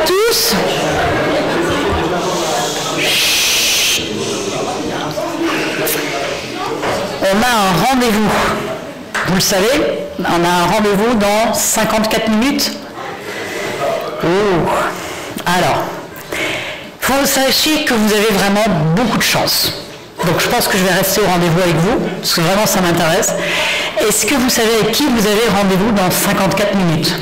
tous. On a un rendez-vous. Vous le savez, on a un rendez-vous dans 54 minutes. Oh. Alors, il faut que vous sachiez que vous avez vraiment beaucoup de chance. Donc je pense que je vais rester au rendez-vous avec vous, parce que vraiment ça m'intéresse. Est-ce que vous savez avec qui vous avez rendez-vous dans 54 minutes?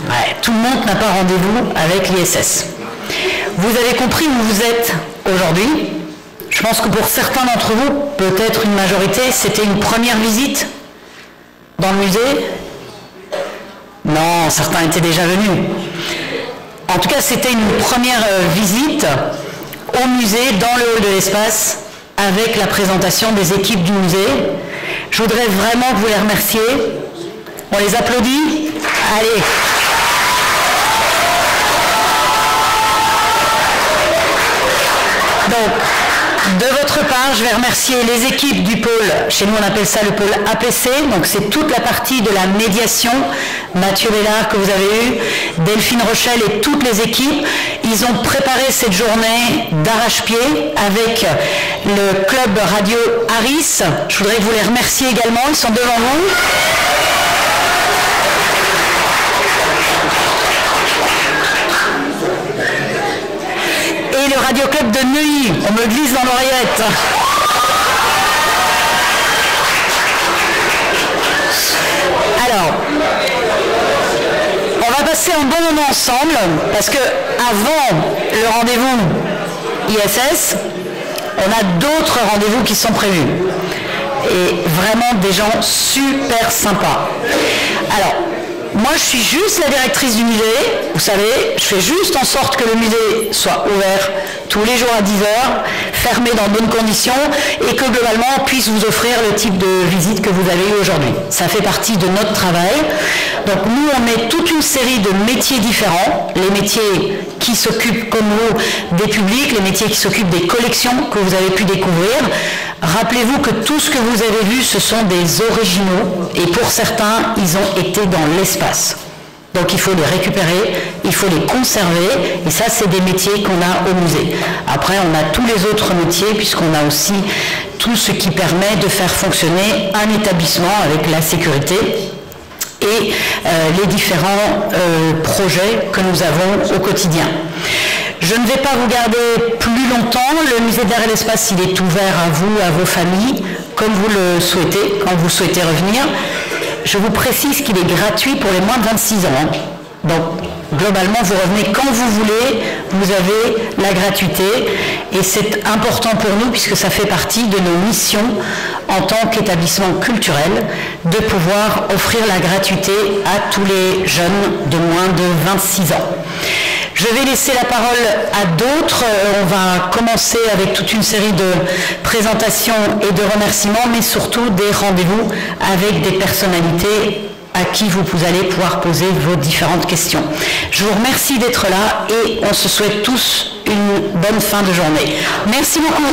Ouais, tout le monde n'a pas rendez-vous avec l'ISS. Vous avez compris où vous êtes aujourd'hui? Je pense que pour certains d'entre vous, peut-être une majorité, c'était une première visite dans le musée. Non, certains étaient déjà venus. En tout cas, c'était une première visite au musée, dans le hall de l'espace, avec la présentation des équipes du musée. Je voudrais vraiment vous les remercier. On les applaudit. Allez. Donc, de votre part, je vais remercier les équipes du pôle, chez nous on appelle ça le pôle APC, donc c'est toute la partie de la médiation, Mathieu Bellard que vous avez eu, Delphine Rochelle et toutes les équipes. Ils ont préparé cette journée d'arrache-pied avec le club radio Harris. Je voudrais vous les remercier également, ils sont devant vous. Et le Radio Club de Neuilly, on me glisse dans l'oreillette. Alors, on va passer un bon moment ensemble, parce que avant le rendez-vous ISS, on a d'autres rendez-vous qui sont prévus. Et vraiment des gens super sympas. Alors, moi, je suis juste la directrice du musée, vous savez, je fais juste en sorte que le musée soit ouvert tous les jours à 10h, fermé dans de bonnes conditions, et que globalement, on puisse vous offrir le type de visite que vous avez eu aujourd'hui. Ça fait partie de notre travail. Donc nous, on met toute une série de métiers différents, les métiers qui s'occupent, comme vous, des publics, les métiers qui s'occupent des collections que vous avez pu découvrir. Rappelez-vous que tout ce que vous avez vu, ce sont des originaux, et pour certains, ils ont été dans l'espace. Donc il faut les récupérer, il faut les conserver, et ça, c'est des métiers qu'on a au musée. Après, on a tous les autres métiers, puisqu'on a aussi tout ce qui permet de faire fonctionner un établissement avec la sécurité et les différents projets que nous avons au quotidien. Je ne vais pas vous garder plus longtemps. Le musée d'art et l'espace, il est ouvert à vous, à vos familles, comme vous le souhaitez, quand vous souhaitez revenir. Je vous précise qu'il est gratuit pour les moins de 26 ans. Donc, globalement, vous revenez quand vous voulez, vous avez la gratuité. Et c'est important pour nous, puisque ça fait partie de nos missions en tant qu'établissement culturel, de pouvoir offrir la gratuité à tous les jeunes de moins de 26 ans. Je vais laisser la parole à d'autres. On va commencer avec toute une série de présentations et de remerciements, mais surtout des rendez-vous avec des personnalités à qui vous allez pouvoir poser vos différentes questions. Je vous remercie d'être là et on se souhaite tous une bonne fin de journée. Merci beaucoup.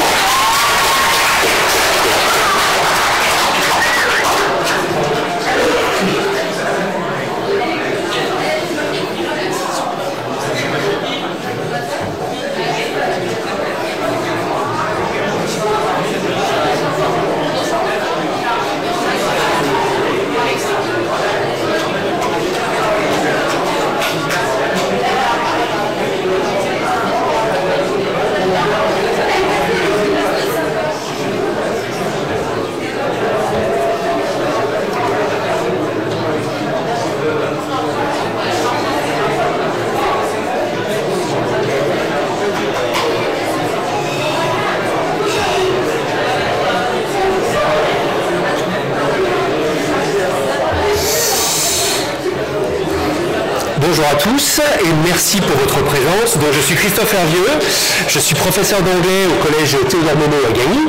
Bonjour à tous et merci pour votre présence. Donc, je suis Christophe Hervieux, je suis professeur d'anglais au collège Théodore Monod à Gagny.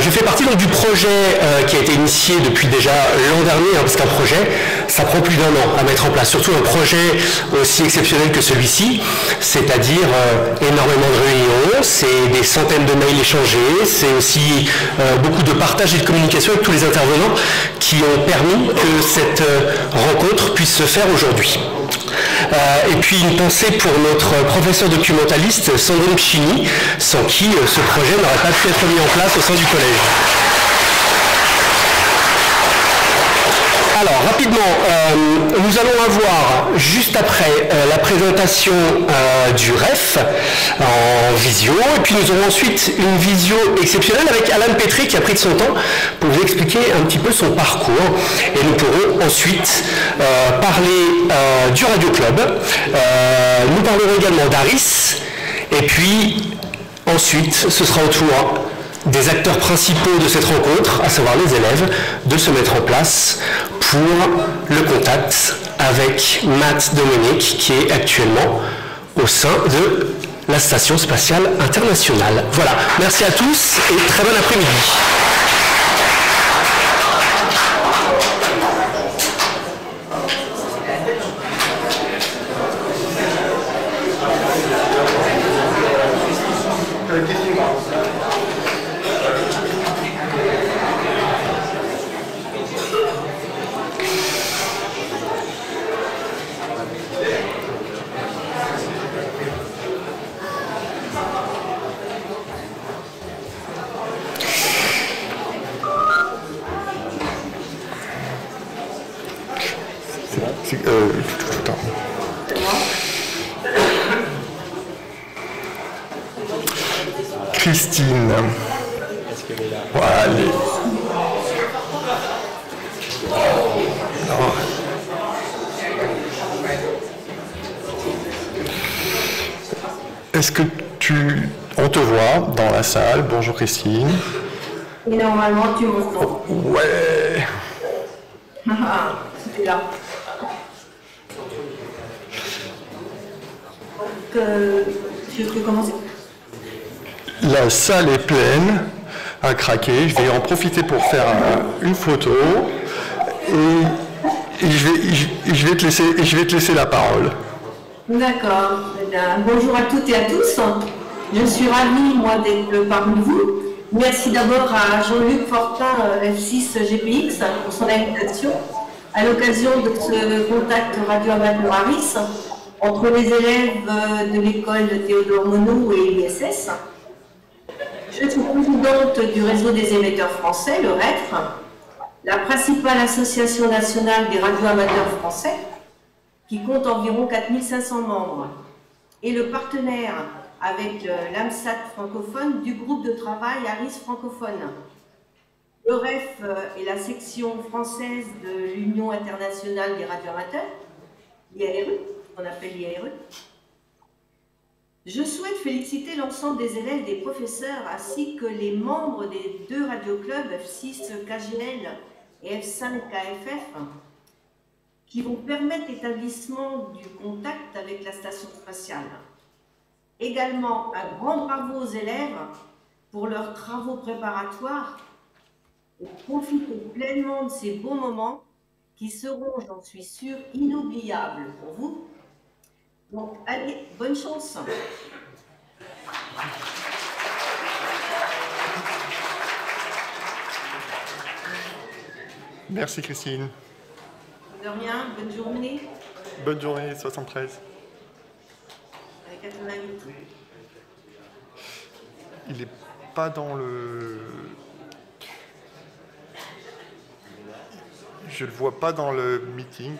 Je fais partie donc, du projet qui a été initié depuis déjà l'an dernier, parce qu'un projet, ça prend plus d'1 an à mettre en place, surtout un projet aussi exceptionnel que celui-ci, c'est-à-dire énormément de réunions, c'est des centaines de mails échangés, c'est aussi beaucoup de partage et de communication avec tous les intervenants qui ont permis que cette rencontre puisse se faire aujourd'hui. Et puis une pensée pour notre professeur documentaliste Sandrine Pchini, sans qui ce projet n'aurait pas pu être mis en place au sein du collège. Alors, rapidement, nous allons avoir, juste après, la présentation du REF en visio, et puis nous aurons ensuite une visio exceptionnelle avec Alan Pétré qui a pris de son temps pour vous expliquer un petit peu son parcours. Et nous pourrons ensuite parler du Radio Club. Nous parlerons également d'Aris, et puis ensuite, ce sera au tour des acteurs principaux de cette rencontre, à savoir les élèves, de se mettre en place pour le contact avec Matt Dominic, qui est actuellement au sein de la Station Spatiale Internationale. Voilà, merci à tous et très bon après-midi. Christine. Voilà. Est-ce que on te voit dans la salle? Bonjour Christine. Et normalement tu m'entends. Ouais. C'est là. Je peux commencer. La salle est pleine à craquer. Je vais en profiter pour faire une photo et je vais te laisser la parole. D'accord. Bonjour à toutes et à tous. Je suis ravie, moi, d'être parmi vous. Merci d'abord à Jean-Luc Fortin, F6 GPX, pour son invitation à l'occasion de ce contact radio-amateur Aris entre les élèves de l'école Théodore Monod et l'ISS. Je suis présidente du réseau des émetteurs français, le REF, la principale association nationale des radioamateurs français, qui compte environ 4500 membres, et le partenaire avec l'AMSAT francophone du groupe de travail Aris francophone. Le REF est la section française de l'Union internationale des radioamateurs, l'IARE, qu'on appelle l'IARE. Je souhaite féliciter l'ensemble des élèves, des professeurs, ainsi que les membres des deux radioclubs F6 KGL et F5 KFF, qui vont permettre l'établissement du contact avec la station spatiale. Également, un grand bravo aux élèves pour leurs travaux préparatoires et profitez pleinement de ces beaux moments qui seront, j'en suis sûre, inoubliables pour vous. Donc, allez, bonne chance. Merci Christine. De rien, bonne journée. Bonne journée, 73. Avec 88. Il n'est pas dans le... Je le vois pas dans le meeting.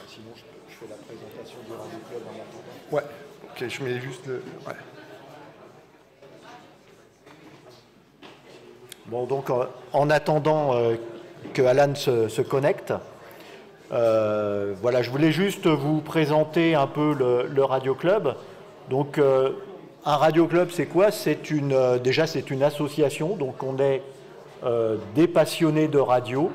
Sinon, je fais la présentation du Radio Club en attendant. Ouais, ok, je mets juste le... Ouais. Bon, donc, en attendant que Alan se connecte, voilà, je voulais juste vous présenter un peu le Radio Club. Donc, un Radio Club, c'est quoi? Déjà, c'est une association, donc on est des passionnés de radio.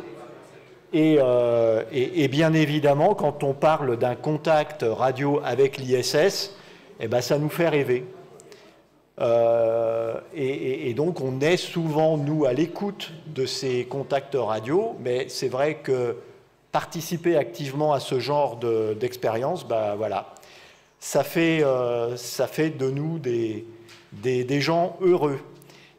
Et bien évidemment, quand on parle d'un contact radio avec l'ISS, eh ben, ça nous fait rêver. Et donc, on est souvent, nous, à l'écoute de ces contacts radio, mais c'est vrai que participer activement à ce genre d'expérience, ben, voilà, ça fait de nous des gens heureux.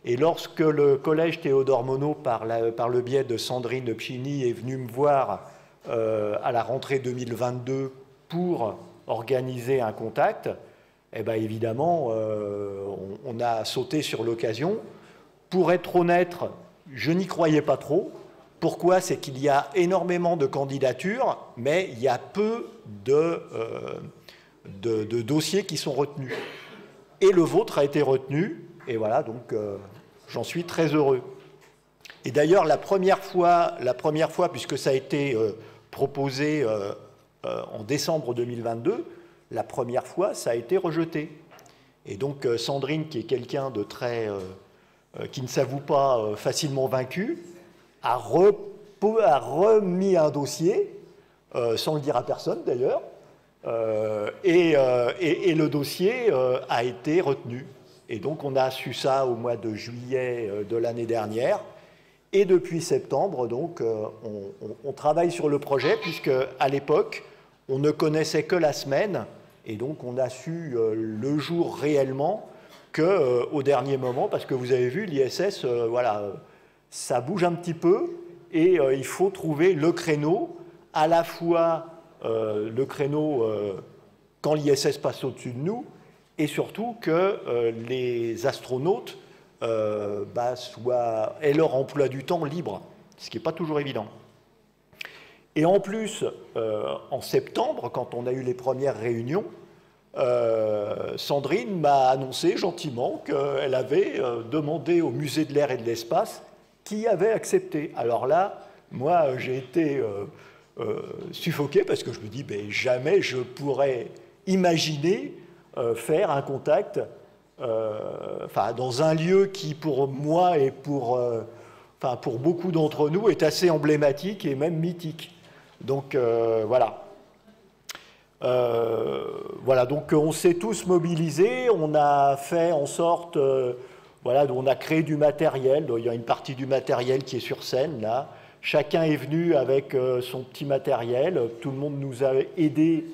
Et lorsque le collège Théodore Monod, par le biais de Sandrine Pchini, est venu me voir à la rentrée 2022 pour organiser un contact, eh bien évidemment, on a sauté sur l'occasion. Pour être honnête, je n'y croyais pas trop. Pourquoi? C'est qu'il y a énormément de candidatures, mais il y a peu de dossiers qui sont retenus. Et le vôtre a été retenu, et voilà, donc j'en suis très heureux. Et d'ailleurs, la première fois, puisque ça a été proposé en décembre 2022, la première fois, ça a été rejeté. Et donc, Sandrine, qui est quelqu'un de très... qui ne s'avoue pas facilement vaincu, a remis un dossier, sans le dire à personne d'ailleurs, et le dossier a été retenu. Et donc, on a su ça au mois de juillet de l'année dernière. Et depuis septembre, donc, on travaille sur le projet, puisque à l'époque, on ne connaissait que la semaine, et donc on a su le jour réellement qu'au dernier moment, parce que vous avez vu, l'ISS, voilà, ça bouge un petit peu, et il faut trouver le créneau, à la fois le créneau quand l'ISS passe au-dessus de nous, et surtout que les astronautes aient leur emploi du temps libre, ce qui n'est pas toujours évident. Et en plus, en septembre, quand on a eu les premières réunions, Sandrine m'a annoncé gentiment qu'elle avait demandé au Musée de l'Air et de l'Espace qui avait accepté. Alors là, moi, j'ai été suffoqué parce que je me dis, ben, jamais je pourrais imaginer faire un contact dans un lieu qui, pour moi et pour beaucoup d'entre nous, est assez emblématique et même mythique. Donc, voilà. Voilà, donc on s'est tous mobilisés, on a fait en sorte, voilà, on a créé du matériel, il y a une partie du matériel qui est sur scène, là. Chacun est venu avec son petit matériel, tout le monde nous a aidés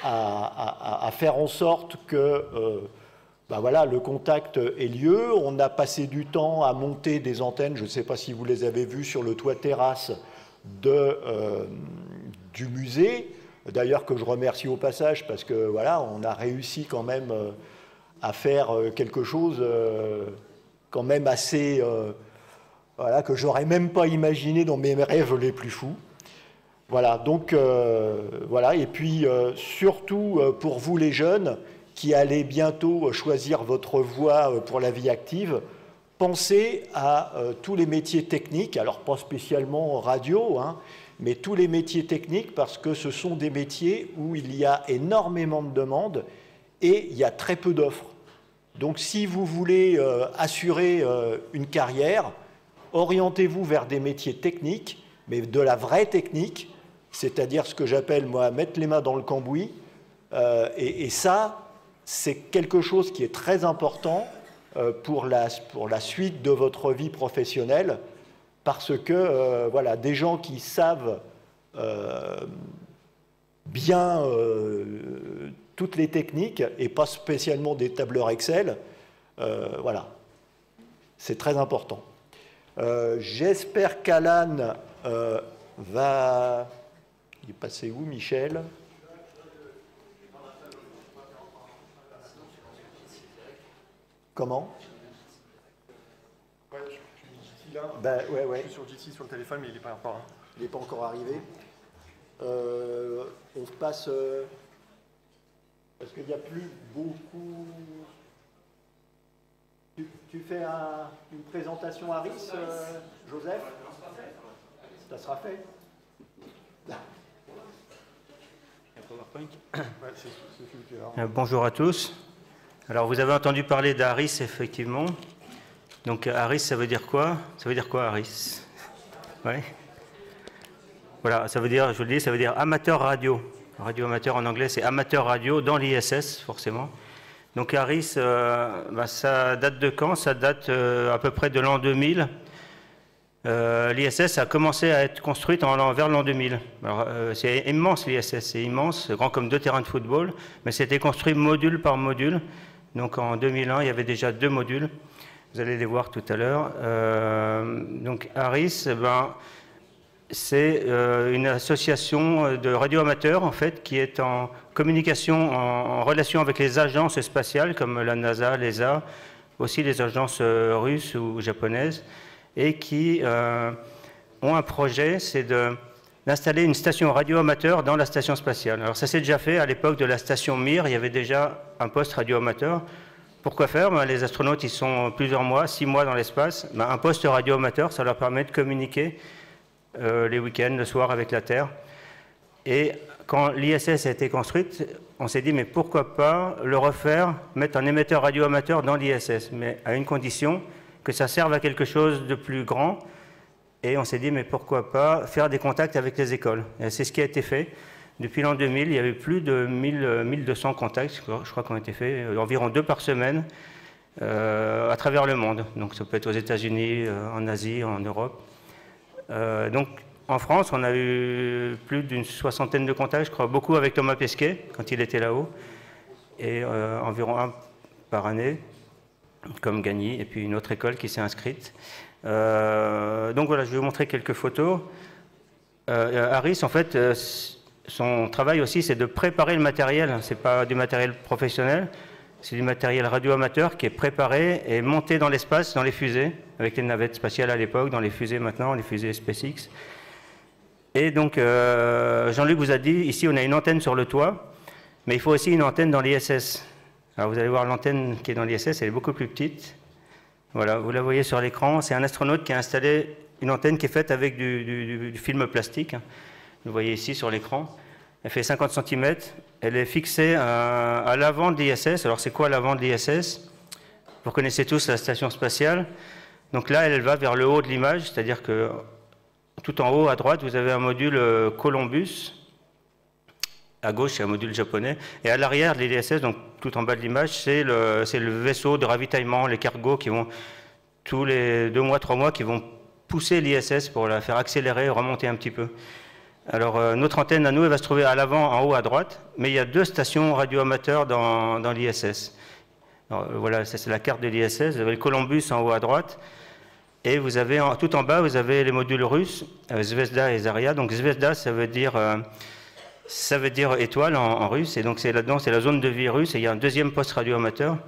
à faire en sorte que voilà, le contact ait lieu. On a passé du temps à monter des antennes, je ne sais pas si vous les avez vues, sur le toit terrasse du musée, d'ailleurs que je remercie au passage parce que voilà, on a réussi quand même à faire quelque chose quand même assez voilà, que j'aurais même pas imaginé dans mes rêves les plus fous. Voilà, donc voilà, et puis surtout pour vous les jeunes qui allez bientôt choisir votre voie pour la vie active, pensez à tous les métiers techniques, alors pas spécialement radio, hein, mais tous les métiers techniques, parce que ce sont des métiers où il y a énormément de demandes et il y a très peu d'offres. Donc si vous voulez assurer une carrière, orientez-vous vers des métiers techniques, mais de la vraie technique, c'est-à-dire ce que j'appelle, moi, mettre les mains dans le cambouis. Et ça, c'est quelque chose qui est très important pour la suite de votre vie professionnelle, parce que voilà, des gens qui savent bien toutes les techniques et pas spécialement des tableurs Excel, voilà, c'est très important. J'espère qu'Alan va... Il est passé où, Michel? Comment? Ouais, je suis là. Ben, ouais. Je suis sur JT sur le téléphone, mais il n'est pas encore là. Il n'est pas encore arrivé. On se passe... parce qu'il n'y a plus beaucoup... Tu fais une présentation à RIS, Joseph? Ça sera fait. Bonjour à tous. Alors vous avez entendu parler d'ARIS, effectivement. Donc ARIS, ça veut dire quoi? Ça veut dire quoi, ARIS? Ouais. Voilà, ça veut dire, je le dis, ça veut dire amateur radio. Radio amateur en anglais, c'est amateur radio dans l'ISS, forcément. Donc ARIS, ça date de quand? Ça date à peu près de l'an 2000. L'ISS a commencé à être construite vers l'an 2000. C'est immense l'ISS, c'est immense, grand comme 2 terrains de football, mais c'était construit module par module. Donc en 2001, il y avait déjà 2 modules. Vous allez les voir tout à l'heure. Donc ARIS, c'est une association de radioamateurs en fait, qui est en communication, en relation avec les agences spatiales comme la NASA, l'ESA, aussi les agences russes ou japonaises, et qui ont un projet, c'est d'installer une station radioamateur dans la station spatiale. Alors ça s'est déjà fait à l'époque de la station Mir, il y avait déjà un poste radioamateur. Pourquoi faire? Les astronautes, ils sont plusieurs mois, 6 mois dans l'espace. Un poste radioamateur, ça leur permet de communiquer les week-ends, le soir avec la Terre. Et quand l'ISS a été construite, on s'est dit, mais pourquoi pas le refaire, mettre un émetteur radioamateur dans l'ISS, mais à une condition, que ça serve à quelque chose de plus grand. Et on s'est dit, mais pourquoi pas faire des contacts avec les écoles. Et c'est ce qui a été fait. Depuis l'an 2000, il y avait plus de 1200 contacts, je crois, qui ont été faits, environ 2 par semaine, à travers le monde. Donc ça peut être aux États-Unis, en Asie, en Europe. Donc en France, on a eu plus d'une 60aine de contacts, je crois, beaucoup avec Thomas Pesquet, quand il était là-haut, et environ 1 par année, comme Gagny, et puis une autre école qui s'est inscrite. Donc voilà, je vais vous montrer quelques photos. Harris, en fait, son travail aussi, c'est de préparer le matériel. Ce n'est pas du matériel professionnel, c'est du matériel radioamateur qui est préparé et monté dans l'espace, dans les fusées, avec les navettes spatiales à l'époque, dans les fusées maintenant, les fusées SpaceX. Et donc, Jean-Luc vous a dit, ici on a une antenne sur le toit, mais il faut aussi une antenne dans l'ISS. Alors vous allez voir l'antenne qui est dans l'ISS, elle est beaucoup plus petite. Voilà, vous la voyez sur l'écran, c'est un astronaute qui a installé une antenne qui est faite avec du film plastique. Vous voyez ici sur l'écran. Elle fait 50 cm. Elle est fixée à l'avant de l'ISS. Alors c'est quoi l'avant de l'ISS? Vous connaissez tous la station spatiale. Donc là, elle va vers le haut de l'image, c'est-à-dire que tout en haut, à droite, vous avez un module Columbus. À gauche, c'est un module japonais. Et à l'arrière de l'ISS, donc tout en bas de l'image, c'est le vaisseau de ravitaillement, les cargos qui vont, tous les 2 mois, 3 mois, qui vont pousser l'ISS pour la faire accélérer et remonter un petit peu. Alors, notre antenne à nous, elle va se trouver à l'avant, en haut, à droite, mais il y a 2 stations radioamateurs dans l'ISS. Voilà, c'est la carte de l'ISS. Vous avez le Columbus en haut à droite, et vous avez, tout en bas, vous avez les modules russes, Zvezda et Zarya. Donc, Zvezda, ça veut dire étoile en russe, et donc c'est là-dedans, c'est la zone de vie russe, et il y a un 2e poste radioamateur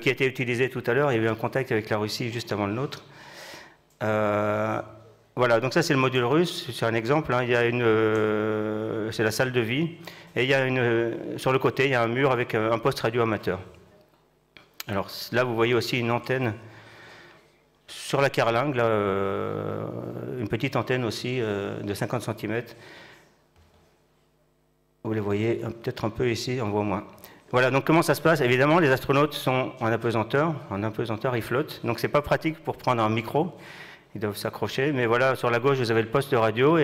qui a été utilisé tout à l'heure. Il y a eu un contact avec la Russie juste avant le nôtre. Voilà, donc ça c'est le module russe, c'est un exemple, hein. Il y a c'est la salle de vie, et il y a sur le côté, il y a un mur avec un poste radioamateur. Alors là, vous voyez aussi une antenne sur la carlingue, là, une petite antenne aussi de 50 cm. Vous les voyez peut-être un peu ici, on voit moins. Voilà, donc comment ça se passe? Évidemment, les astronautes sont en apesanteur ils flottent, donc c'est pas pratique pour prendre un micro. Ils doivent s'accrocher, mais voilà, sur la gauche, vous avez le poste de radio,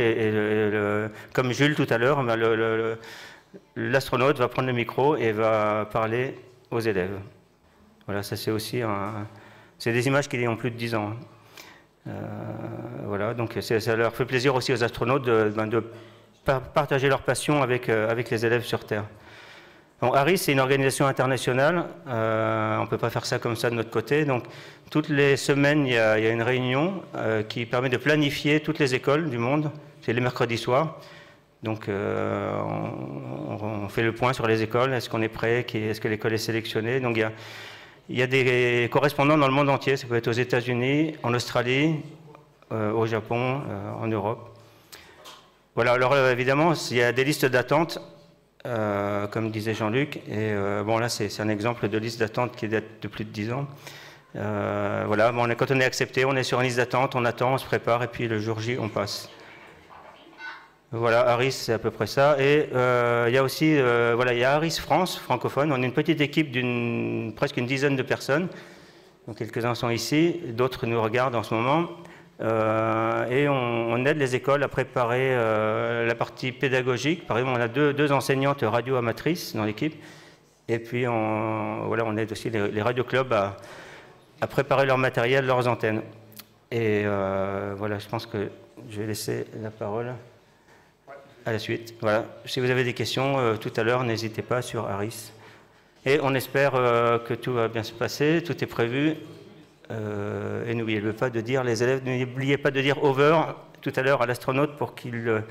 comme Jules tout à l'heure, l'astronaute va prendre le micro et va parler aux élèves. Voilà, ça c'est aussi c'est des images qui ont plus de 10 ans. Voilà, donc ça leur fait plaisir aussi aux astronautes de partager leur passion avec les élèves sur Terre. Bon, Harris, c'est une organisation internationale, on ne peut pas faire ça comme ça de notre côté, donc toutes les semaines, il y a une réunion qui permet de planifier toutes les écoles du monde, c'est les mercredis soirs, donc on fait le point sur les écoles, est-ce qu'on est prêt, est-ce que l'école est sélectionnée, donc il y a des correspondants dans le monde entier, ça peut être aux États-Unis, en Australie, au Japon, en Europe. Voilà, alors évidemment, il y a des listes d'attente, comme disait Jean-Luc, et bon là c'est un exemple de liste d'attente qui date de plus de 10 ans. Voilà, bon, quand on est accepté, on est sur une liste d'attente, on attend, on se prépare, et puis le jour J, on passe. Voilà, Harris, c'est à peu près ça. Et il y a aussi, voilà, il y a Harris France, francophone, on est une petite équipe presque une dizaine de personnes, donc quelques-uns sont ici, d'autres nous regardent en ce moment. Et on aide les écoles à préparer la partie pédagogique. Par exemple, on a deux enseignantes radioamatrices dans l'équipe. Et puis, voilà, on aide aussi les radioclubs à préparer leur matériel, leurs antennes. Et voilà, je pense que je vais laisser la parole à la suite. Voilà. Si vous avez des questions tout à l'heure, n'hésitez pas sur Harris. Et on espère que tout va bien se passer, tout est prévu. Et n'oubliez pas de dire, les élèves, n'oubliez pas de dire over tout à l'heure à l'astronaute pour qu'il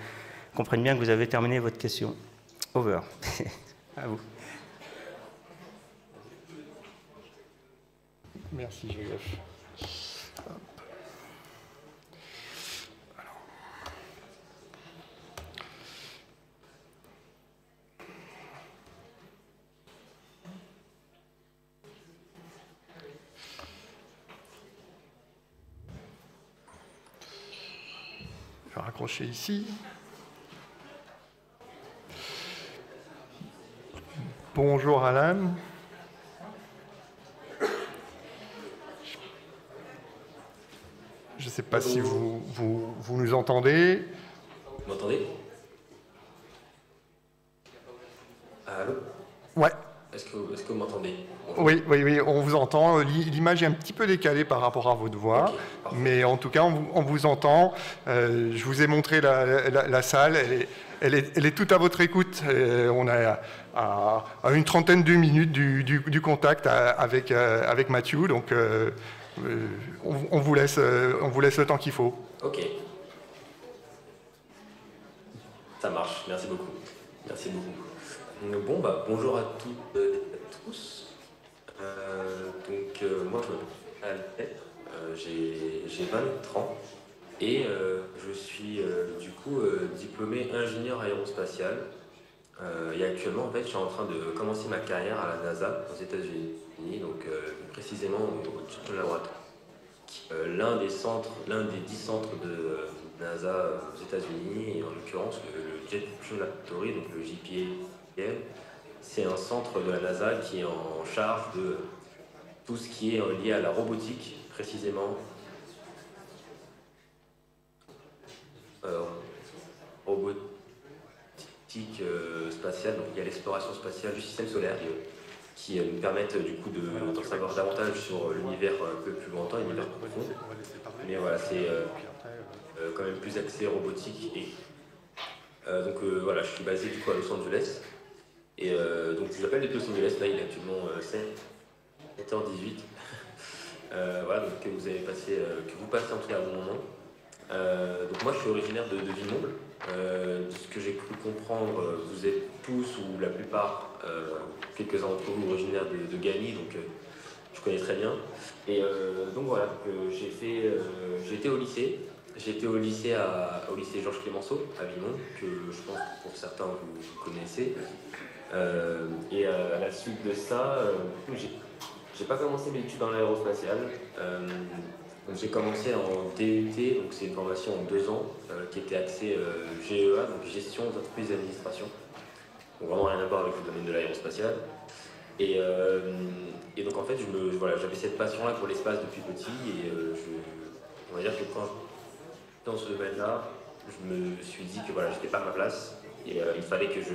comprenne bien que vous avez terminé votre question. Over. À vous. Merci, Joseph. Je vais raccrocher ici. Bonjour Alan. Je ne sais pas si vous nous entendez. Vous m'entendez? Allô? Ouais. Est-ce que vous m'entendez? Oui, on vous entend. L'image est un petit peu décalée par rapport à votre voix, okay, mais en tout cas, on vous entend. Je vous ai montré la salle, elle est toute à votre écoute. On a à une trentaine de minutes du contact avec Mathieu, donc on vous laisse le temps qu'il faut. Ok. Ça marche, merci beaucoup. Merci beaucoup. Bon, bonjour à toutes et à tous. Moi, je m'appelle Albert, j'ai 24 ans et je suis du coup diplômé ingénieur aérospatial. Et actuellement, en fait, je suis en train de commencer ma carrière à la NASA aux États-Unis, donc précisément au Jet Laboratory. L'un des 10 centres de NASA aux États-Unis, et en l'occurrence le Jet Laboratory, donc le JPL, c'est un centre de la NASA qui est en charge de tout ce qui est lié à la robotique, précisément. Robotique spatiale, donc il y a l'exploration spatiale du système solaire qui nous permettent du coup d'en savoir davantage sur l'univers un peu plus lointain, l'univers profond. Mais voilà, c'est quand même plus axé robotique. Et voilà, je suis basé du coup à Los Angeles. Et donc je l'appelle depuis Los Angeles, là il est actuellement 7h18. Voilà, donc que vous passez en tout cas à bon moment. Donc moi je suis originaire de Villemomble. De ce que j'ai cru comprendre, vous êtes tous ou la plupart, quelques-uns d'entre vous originaires de Gagny, donc je connais très bien. Et donc voilà, j'ai été au lycée. J'étais au lycée Georges Clemenceau à Villemomble, que je pense que pour certains vous connaissez. Et à la suite de ça, j'ai pas commencé mes études dans l'aérospatiale. J'ai commencé en DUT, donc c'est une formation en 2 ans qui était axée GEA, donc gestion d'entreprise et administration. Donc vraiment rien à voir avec le domaine de l'aérospatiale. Et donc en fait, j'avais cette passion-là pour l'espace depuis petit et on va dire que quand j'étais dans ce domaine-là, je me suis dit que voilà, j'étais pas à ma place et il fallait que je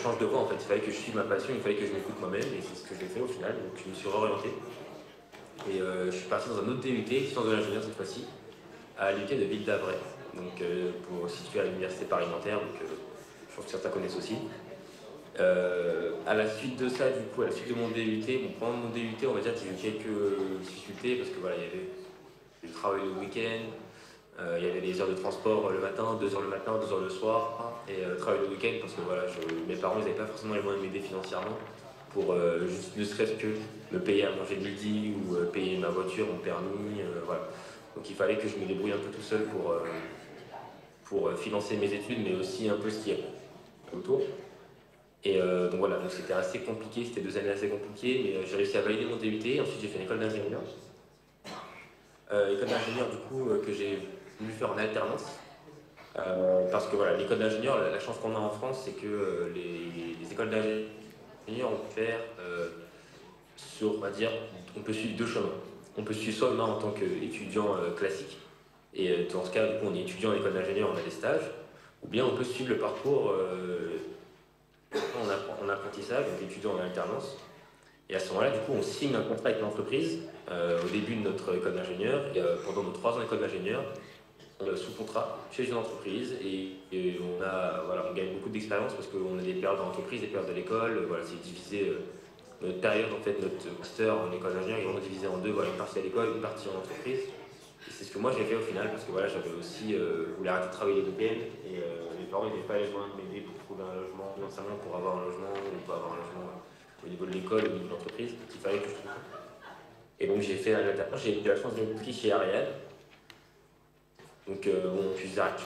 change de voie en fait, il fallait que je suive ma passion, il fallait que je m'écoute moi-même et c'est ce que j'ai fait au final, donc je me suis réorienté. Et je suis parti dans un autre DUT, sciences de l'ingénieur cette fois-ci, à l'UT de Ville d'Avray, donc pour situer à l'université Paris-Nanterre, donc je pense que certains connaissent aussi. À la suite de ça, du coup, à la suite de mon DUT, pendant mon DUT, on va dire qu'il y a eu quelques difficultés parce que voilà, il y avait du travail le week-end, il y avait des heures de transport le matin, 2 heures le matin, 2 heures le soir, et travail le week-end parce que voilà, mes parents n'avaient pas forcément les moyens de m'aider financièrement pour juste ne serait-ce que me payer à manger le midi ou payer ma voiture, mon permis, voilà. Donc il fallait que je me débrouille un peu tout seul pour financer mes études, mais aussi un peu ce qu'il y a autour. Et donc voilà, donc c'était assez compliqué, c'était 2 années assez compliquées, mais j'ai réussi à valider mon DUT, ensuite j'ai fait une école d'ingénieur. École d'ingénieur du coup que j'ai voulu faire en alternance. Parce que voilà, l'école d'ingénieur, la chance qu'on a en France, c'est que les écoles d'ingénieur ont pu faire on va dire, on peut suivre 2 chemins. On peut suivre soit en tant qu'étudiant classique, et dans ce cas, du coup, on est étudiant à l'école d'ingénieur, on a des stages, ou bien on peut suivre le parcours en apprentissage, donc étudiant en alternance. Et à ce moment-là, du coup, on signe un contrat avec l'entreprise au début de notre école d'ingénieur, et pendant nos 3 ans d'école d'ingénieur, on est sous contrat chez une entreprise, et on gagne beaucoup d'expérience parce qu'on a des périodes d'entreprise, des périodes de l'école, voilà, c'est divisé. Notre période, en fait, notre master en école d'ingénieur est vraiment divisé en 2, voilà, une partie à l'école, une partie en entreprise. c'est ce que moi j'ai fait au final, parce que voilà, j'avais aussi voulu arrêter de travailler les week-ends, et mes parents n'étaient pas les joints de m'aider pour trouver un logement, non seulement pour avoir un logement, ou pour avoir un logement au niveau de l'école, au niveau de l'entreprise, il fallait que je trouve. Et donc j'ai fait un alternance, j'ai eu la chance d'être pris chez Ariel. Donc bon, plusieurs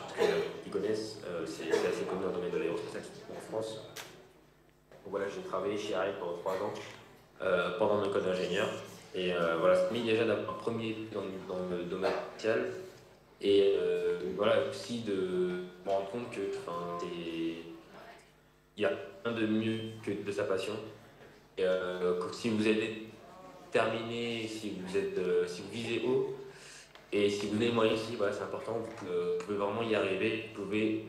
qui connaissent, c'est assez connu dans le domaine de l'aérospatiale en France. Donc voilà, j'ai travaillé chez Ariel pendant 3 ans, pendant mon école d'ingénieur. Et voilà, ça m'a mis déjà un premier dans le domaine spatial. Et voilà, aussi de me rendre compte que il y a rien de mieux que de sa passion. Et si vous êtes terminé, si vous visez haut, et si vous avez les moyens aussi, voilà, c'est important, vous pouvez vraiment y arriver, vous pouvez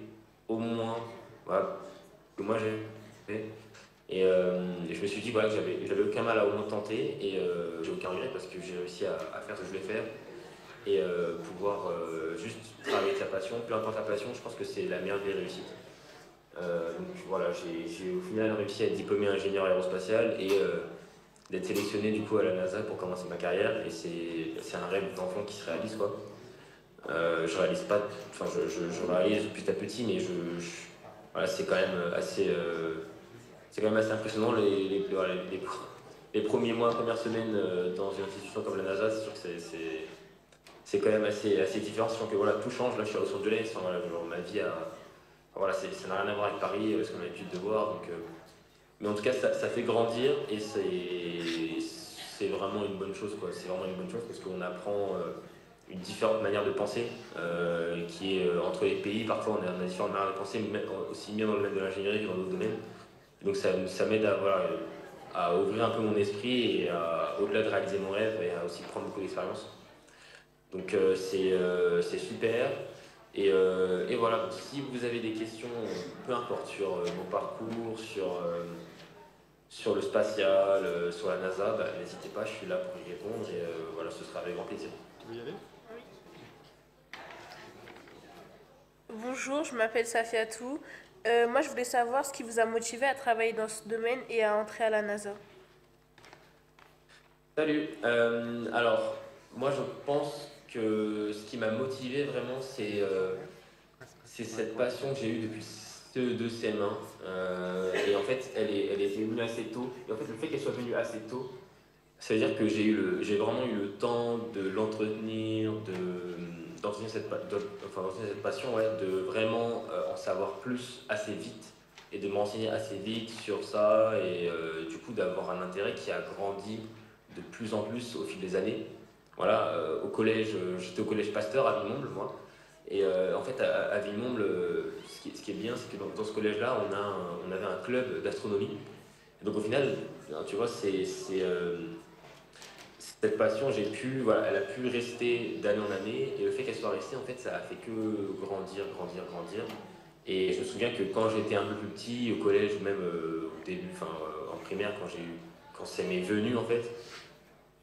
au moins, voilà, que moi j'ai fait. Et je me suis dit voilà, que j'avais aucun mal à au moins tenter, et j'ai aucun regret parce que j'ai réussi à faire ce que je voulais faire, et pouvoir juste travailler de sa passion, peu importe la passion, je pense que c'est la meilleure des réussites. Donc voilà, j'ai au final réussi à être diplômé ingénieur aérospatial et d'être sélectionné du coup à la NASA pour commencer ma carrière, et c'est un rêve d'enfant qui se réalise quoi. Je réalise pas, enfin je réalise petit à petit, mais voilà, c'est quand même assez impressionnant les premiers mois, premières semaines dans une institution comme la NASA. C'est sûr que c'est quand même assez différent, sachant que voilà, tout change. Là je suis à Los Angeles, enfin, voilà, genre, ma vie voilà, ça n'a rien à voir avec Paris, ce qu'on a l'habitude de voir. Donc, mais en tout cas, ça fait grandir, et c'est vraiment une bonne chose, quoi. C'est vraiment une bonne chose parce qu'on apprend une différente manière de penser qui est entre les pays. Parfois, on a différentes manières de penser, mais aussi bien dans le domaine de l'ingénierie que dans d'autres domaines. Donc, ça m'aide à ouvrir un peu mon esprit et au-delà de réaliser mon rêve, et à aussi prendre beaucoup d'expérience. Donc, c'est super. Et voilà, si vous avez des questions, peu importe, sur mon parcours, sur le spatial, sur la NASA, bah, n'hésitez pas, je suis là pour y répondre, et voilà, ce sera avec grand plaisir. Tu veux y aller ? Oui. Bonjour, je m'appelle Safiatou. Moi, je voulais savoir ce qui vous a motivé à travailler dans ce domaine et à entrer à la NASA. Salut. Alors, moi, je pense que ce qui m'a motivé vraiment, c'est cette passion que j'ai eue depuis CE2, CM1. Et en fait, elle est venue assez tôt. Et en fait, le fait qu'elle soit venue assez tôt, ça veut dire que j'ai vraiment eu le temps de l'entretenir, d'entretenir cette passion, ouais, de vraiment en savoir plus assez vite, et de me renseigner assez vite sur ça, et du coup d'avoir un intérêt qui a grandi de plus en plus au fil des années. Voilà, au collège, j'étais au collège Pasteur à Villemomble, moi. Et en fait, à Villemomble, ce qui est bien, c'est que dans ce collège-là, on avait un club d'astronomie. Donc au final, tu vois, cette passion, voilà, elle a pu rester d'année en année. Et le fait qu'elle soit restée, en fait, ça a fait que grandir. Et je me souviens que quand j'étais un peu plus petit, au collège, ou même au début, en primaire, quand ça m'est venu, en fait,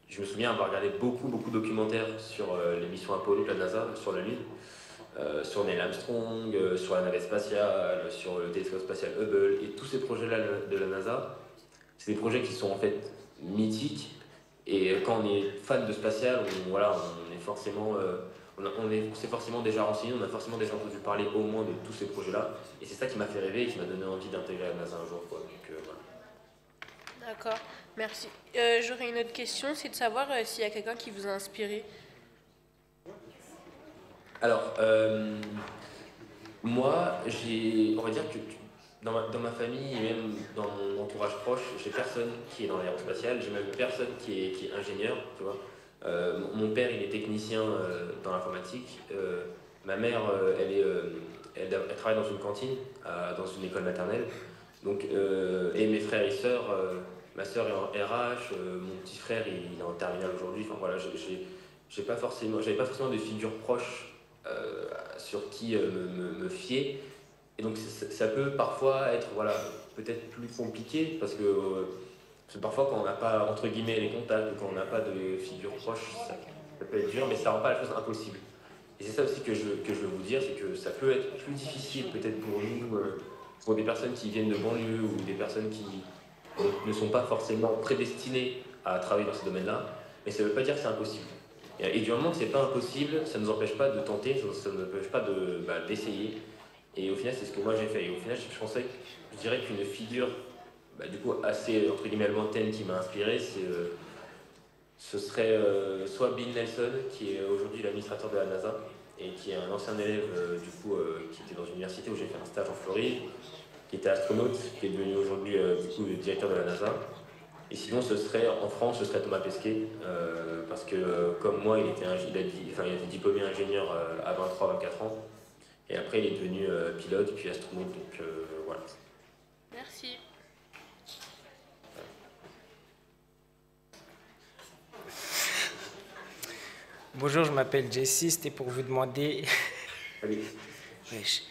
je me souviens avoir regardé beaucoup de documentaires sur les missions Apollo de la NASA, sur la Lune, sur Neil Armstrong, sur la navette spatiale, sur le télescope spatial Hubble, et tous ces projets-là de la NASA, c'est des projets qui sont en fait mythiques. Et quand on est fan de spatial, on est forcément, on s'est forcément déjà renseigné, on a forcément déjà entendu parler au moins de tous ces projets-là. Et c'est ça qui m'a fait rêver et qui m'a donné envie d'intégrer la NASA un jour, quoi. Donc, voilà. D'accord, merci. J'aurais une autre question, c'est de savoir s'il y a quelqu'un qui vous a inspiré. Alors, moi, on va dire que dans ma famille et même dans mon entourage proche, j'ai personne qui est dans l'aérospatiale, j'ai même personne qui est ingénieur, tu vois. Mon père, il est technicien dans l'informatique. Ma mère, elle travaille dans une cantine, dans une école maternelle. Donc, et mes frères et sœurs, ma sœur est en RH, mon petit frère, il est en terminale aujourd'hui. Enfin voilà, j'avais pas forcément de figure proche sur qui me fier. Et donc ça peut parfois être peut-être plus compliqué parce que parfois quand on n'a pas entre guillemets les contacts ou quand on n'a pas de figure proche, ça peut être dur, mais ça rend pas la chose impossible. Et c'est ça aussi que je veux vous dire, c'est que ça peut être plus difficile peut-être pour nous, pour des personnes qui viennent de banlieue ou des personnes qui ne sont pas forcément prédestinées à travailler dans ce domaine-là, mais ça ne veut pas dire que c'est impossible. Et du moment que c'est pas impossible, ça ne nous empêche pas de tenter, ça ne nous empêche pas d'essayer. Et au final, c'est ce que moi j'ai fait. Et au final, je dirais qu'une figure du coup assez entre guillemets lointaine qui m'a inspiré, ce serait soit Bill Nelson, qui est aujourd'hui l'administrateur de la NASA, et qui est un ancien élève qui était dans une université où j'ai fait un stage en Floride, qui était astronaute, qui est devenu aujourd'hui le directeur de la NASA. Et sinon, en France, ce serait Thomas Pesquet, parce que comme moi, il a été diplômé ingénieur à 23-24 ans, et après il est devenu pilote, puis astronaute, donc voilà. Merci. Bonjour, je m'appelle Jessie, c'était pour vous demander... Allez. Wesh.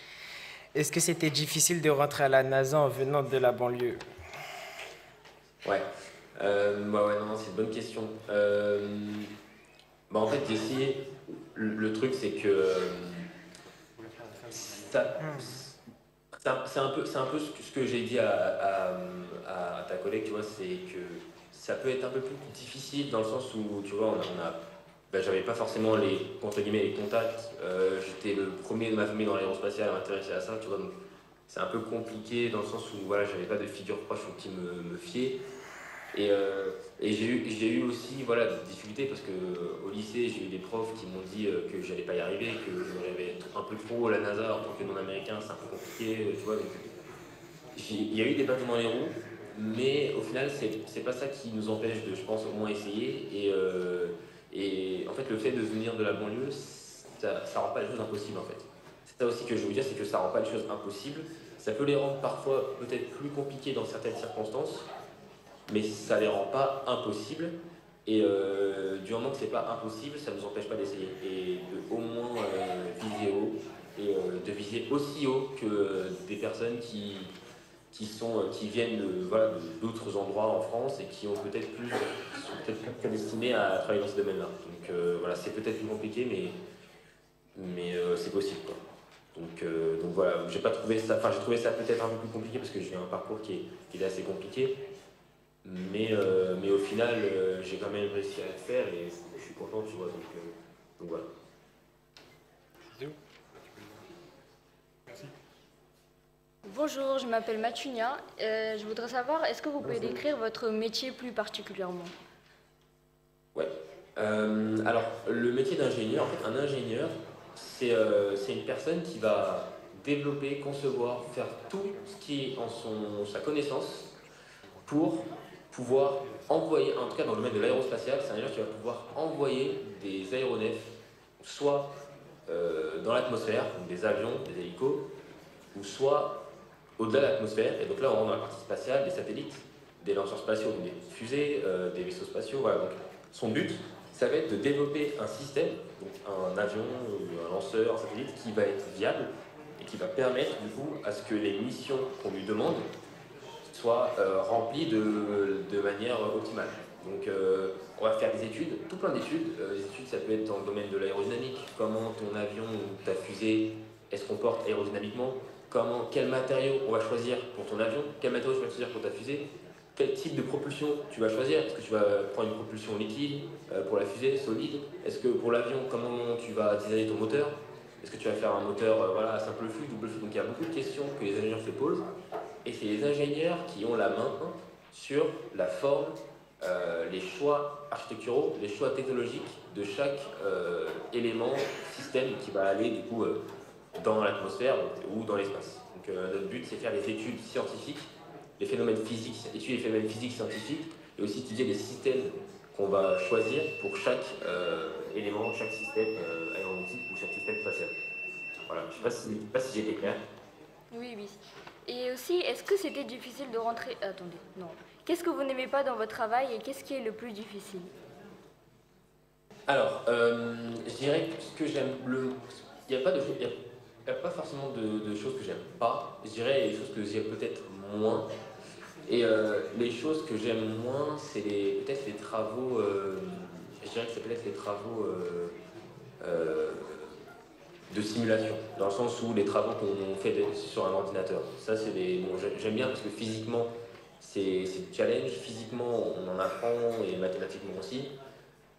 Est-ce que c'était difficile de rentrer à la NASA en venant de la banlieue? Ouais. Non, c'est une bonne question. En fait, Jessie, le truc, c'est que c'est un peu ce que j'ai dit à ta collègue, tu vois, c'est que ça peut être un peu plus difficile dans le sens où, tu vois, j'avais pas forcément les contacts. J'étais le premier de ma famille dans l'aérospatiale à m'intéresser à ça, tu vois. Donc c'est un peu compliqué dans le sens où voilà, j'avais pas de figure proche au qui me fier. Et j'ai eu aussi voilà, des difficultés parce qu'au lycée, j'ai eu des profs qui m'ont dit que j'allais pas y arriver, que je rêvais un peu trop à la NASA en tant que non-américain, c'est un peu compliqué, tu vois. Donc, il y a eu des bâtons dans les roues, mais au final, c'est pas ça qui nous empêche de, je pense, au moins essayer. Et en fait, le fait de venir de la banlieue, ça rend pas les choses impossibles en fait. C'est ça aussi que je veux dire, c'est que ça rend pas les choses impossibles. Ça peut les rendre parfois peut-être plus compliquées dans certaines circonstances, mais ça les rend pas impossibles. Et du moment que c'est pas impossible, ça nous empêche pas d'essayer. Et de au moins viser haut, et de viser aussi haut que des personnes qui viennent d'autres endroits en France et qui sont peut-être plus prédestinés à travailler dans ce domaine-là. Donc voilà, c'est peut-être plus compliqué, mais c'est possible, quoi. Donc voilà, j'ai trouvé ça peut-être un peu plus compliqué parce que j'ai un parcours qui est assez compliqué, mais au final, j'ai quand même réussi à le faire et je suis content, tu vois. Donc voilà. Bonjour, je m'appelle Mathunia. Je voudrais savoir, est-ce que vous pouvez décrire votre métier plus particulièrement? Ouais. Alors, le métier d'ingénieur, en fait, un ingénieur, c'est une personne qui va développer, concevoir, faire tout ce qui est en sa connaissance pour pouvoir envoyer, en tout cas dans le domaine de l'aérospatial, c'est un ingénieur qui va pouvoir envoyer des aéronefs, soit dans l'atmosphère, donc des avions, des hélicos, ou soit au-delà de l'atmosphère, et donc là on rentre dans la partie spatiale, des satellites, des lanceurs spatiaux, donc des fusées, des vaisseaux spatiaux, voilà. Donc son but, ça va être de développer un système, donc un avion, un lanceur, un satellite, qui va être viable et qui va permettre du coup à ce que les missions qu'on lui demande soient remplies de manière optimale. Donc on va faire des études, tout plein d'études. Les études, ça peut être dans le domaine de l'aérodynamique, comment ton avion ou ta fusée se comporte aérodynamiquement, quel matériau on va choisir pour ton avion, quel matériau tu vas choisir pour ta fusée, quel type de propulsion tu vas choisir. Est-ce que tu vas prendre une propulsion liquide pour la fusée, solide? Est-ce que pour l'avion, comment tu vas designer ton moteur? Est-ce que tu vas faire un moteur simple flux, double flux? Donc il y a beaucoup de questions que les ingénieurs se posent, et c'est les ingénieurs qui ont la main sur la forme, les choix architecturaux, les choix technologiques de chaque élément, système qui va aller du coup dans l'atmosphère ou dans l'espace. Donc notre but, c'est faire des études scientifiques, les phénomènes physiques, étudier les phénomènes physiques scientifiques, et aussi étudier les systèmes qu'on va choisir pour chaque élément, chaque système aéronautique ou chaque système spatial. Voilà, je ne sais pas si j'ai été clair. Oui, oui. Et aussi, est-ce que c'était difficile de rentrer... Attendez, non. Qu'est-ce que vous n'aimez pas dans votre travail et qu'est-ce qui est le plus difficile? Alors, je dirais que ce que j'aime il n'y a pas forcément de choses que j'aime pas. Je dirais les choses que j'aime peut-être moins. Et les choses que j'aime moins, c'est peut-être les travaux... je dirais que c'est peut-être les travaux de simulation, dans le sens où les travaux qu'on fait sur un ordinateur. Ça, c'est j'aime bien parce que physiquement, c'est du challenge. Physiquement, on en apprend, et mathématiquement aussi.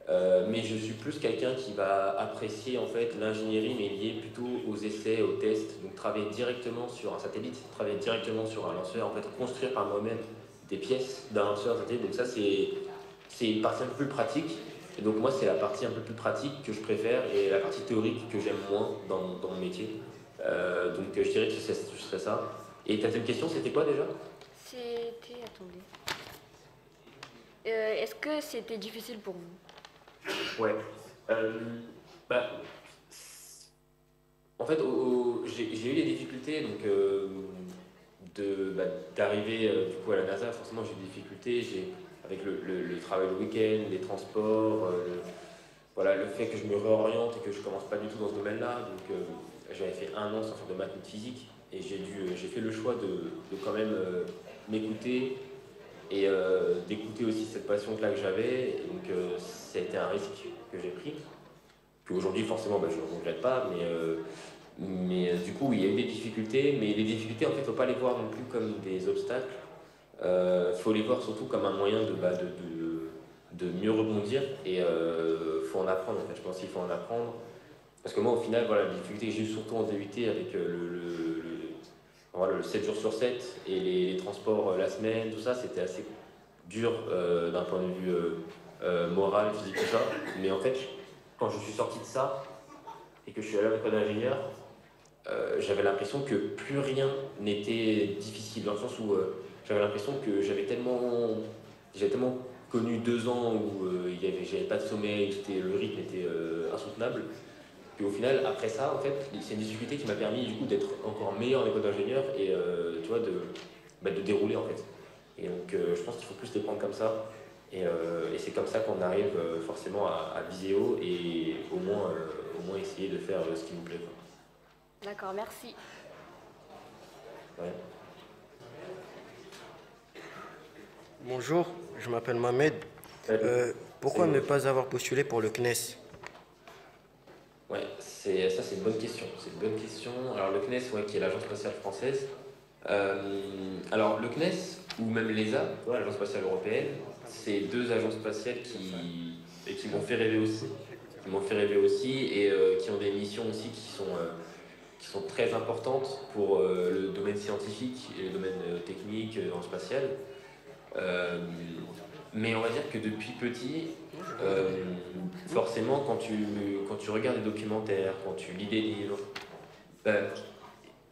Mais je suis plus quelqu'un qui va apprécier en fait l'ingénierie, mais liée plutôt aux essais, aux tests. Donc travailler directement sur un satellite, travailler directement sur un lanceur, en fait construire par moi-même des pièces d'un lanceur satellite. Donc ça c'est une partie un peu plus pratique. Et donc moi c'est la partie un peu plus pratique que je préfère et la partie théorique que j'aime moins dans mon métier. Donc je dirais que ce serait ça. Et ta deuxième question c'était quoi déjà? C'était... Attendez. Est-ce que c'était difficile pour vous? Ouais. En fait, j'ai eu des difficultés donc, d'arriver du coup à la NASA. Forcément, j'ai eu des difficultés avec le travail le week-end, les transports, voilà, le fait que je me réoriente et que je commence pas du tout dans ce domaine-là. Donc, j'avais fait 1 an sans faire de maths ni de physique et j'ai fait le choix de quand même m'écouter et d'écouter aussi cette passion-là que j'avais. Donc, ça a été un risque que j'ai pris. Puis aujourd'hui, forcément, je ne regrette pas, mais du coup, il y a eu des difficultés. Mais les difficultés, en fait, il ne faut pas les voir non plus comme des obstacles. Il faut les voir surtout comme un moyen de mieux rebondir. Et il faut en apprendre, en fait. Je pense qu'il faut en apprendre. Parce que moi, au final, voilà, les difficultés que j'ai eues surtout en DUT avec le 7 jours sur 7 et les transports la semaine, tout ça, c'était assez dur d'un point de vue moral, physique, tout ça. Mais en fait, quand je suis sorti de ça et que je suis allé à l'école d'ingénieur, j'avais l'impression que plus rien n'était difficile, dans le sens où j'avais l'impression que j'avais tellement connu 2 ans où j'avais pas de sommeil, le rythme était insoutenable. Puis au final, après ça, en fait, c'est une difficulté qui m'a permis du coup d'être encore meilleur en école d'ingénieur et tu vois, de dérouler en fait. Et donc je pense qu'il faut plus les prendre comme ça. Et c'est comme ça qu'on arrive forcément à viser haut et au moins essayer de faire ce qui nous plaît. D'accord, merci. Ouais. Bonjour, je m'appelle Mohamed. Pourquoi ne pas avoir postulé pour le CNES? Ouais, c'est une bonne question. C'est une bonne question. Alors le CNES, ouais, qui est l'Agence spatiale française. Alors le CNES, ou même l'ESA, ouais, l'Agence spatiale européenne, c'est 2 agences spatiales qui m'ont fait rêver aussi. Et qui ont des missions aussi qui sont très importantes pour le domaine scientifique et le domaine technique en spatial. Mais on va dire que depuis petit, forcément, quand tu regardes des documentaires, quand tu lis des livres,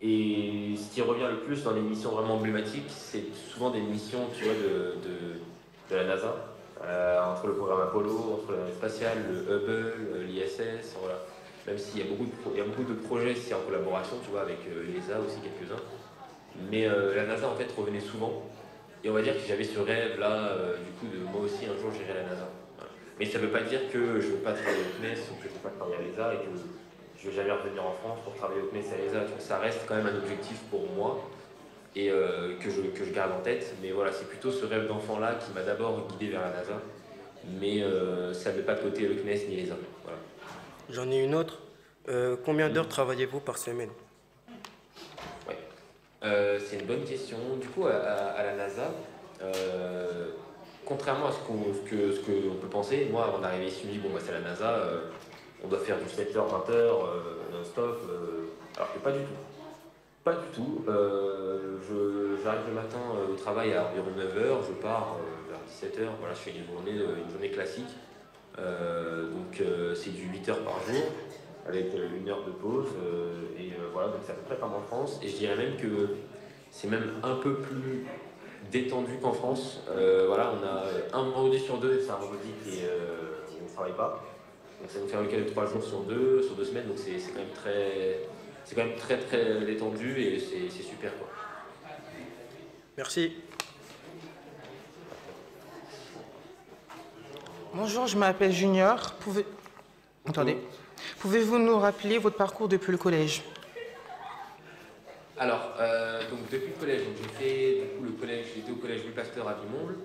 et ce qui revient le plus dans les missions vraiment emblématiques, c'est souvent des missions, tu vois, de la NASA, entre le programme Apollo, entre la navette spatiale, le Hubble, l'ISS, voilà. Même s'il y a beaucoup de projets, c'est en collaboration, tu vois, avec l'ESA aussi quelques-uns. Mais la NASA, en fait, revenait souvent. Et on va dire que j'avais ce rêve-là, du coup, de moi aussi, un jour, j'irai à la NASA. Voilà. Mais ça ne veut pas dire que je ne veux pas travailler au CNES ou que je ne veux pas travailler à l'ESA et que je ne vais jamais revenir en France pour travailler au CNES et à l'ESA. Ça reste quand même un objectif pour moi et que je garde en tête. Mais voilà, c'est plutôt ce rêve d'enfant-là qui m'a d'abord guidé vers la NASA. Mais ça ne met pas de côté le CNES ni l'ESA. Voilà. J'en ai une autre. Combien d'heures travaillez-vous par semaine? C'est une bonne question. Du coup, à la NASA, contrairement à ce qu'on peut penser, moi, avant d'arriver ici, je me dis, bon, c'est la NASA, on doit faire du 7h, 20h, non-stop, alors que pas du tout. Pas du tout. J'arrive le matin au travail à environ 9h, je pars vers 17h, voilà, je fais une journée classique. Donc c'est du 8 heures par jour, avec 1 heure de pause, et voilà, donc c'est à peu près comme en France. Et je dirais même que c'est même un peu plus détendu qu'en France. Voilà, on a un vendredi sur 2, c'est un vendredi où on ne travaille pas. Donc ça nous fait un week-end de 3 jours sur 2 semaines, donc c'est quand même très détendu et c'est super, quoi. Merci. Bonjour, je m'appelle Junior. Pouvez-vous nous rappeler votre parcours depuis le collège? Alors, donc depuis le collège, j'étais au collège Louis Pasteur à Villemomble.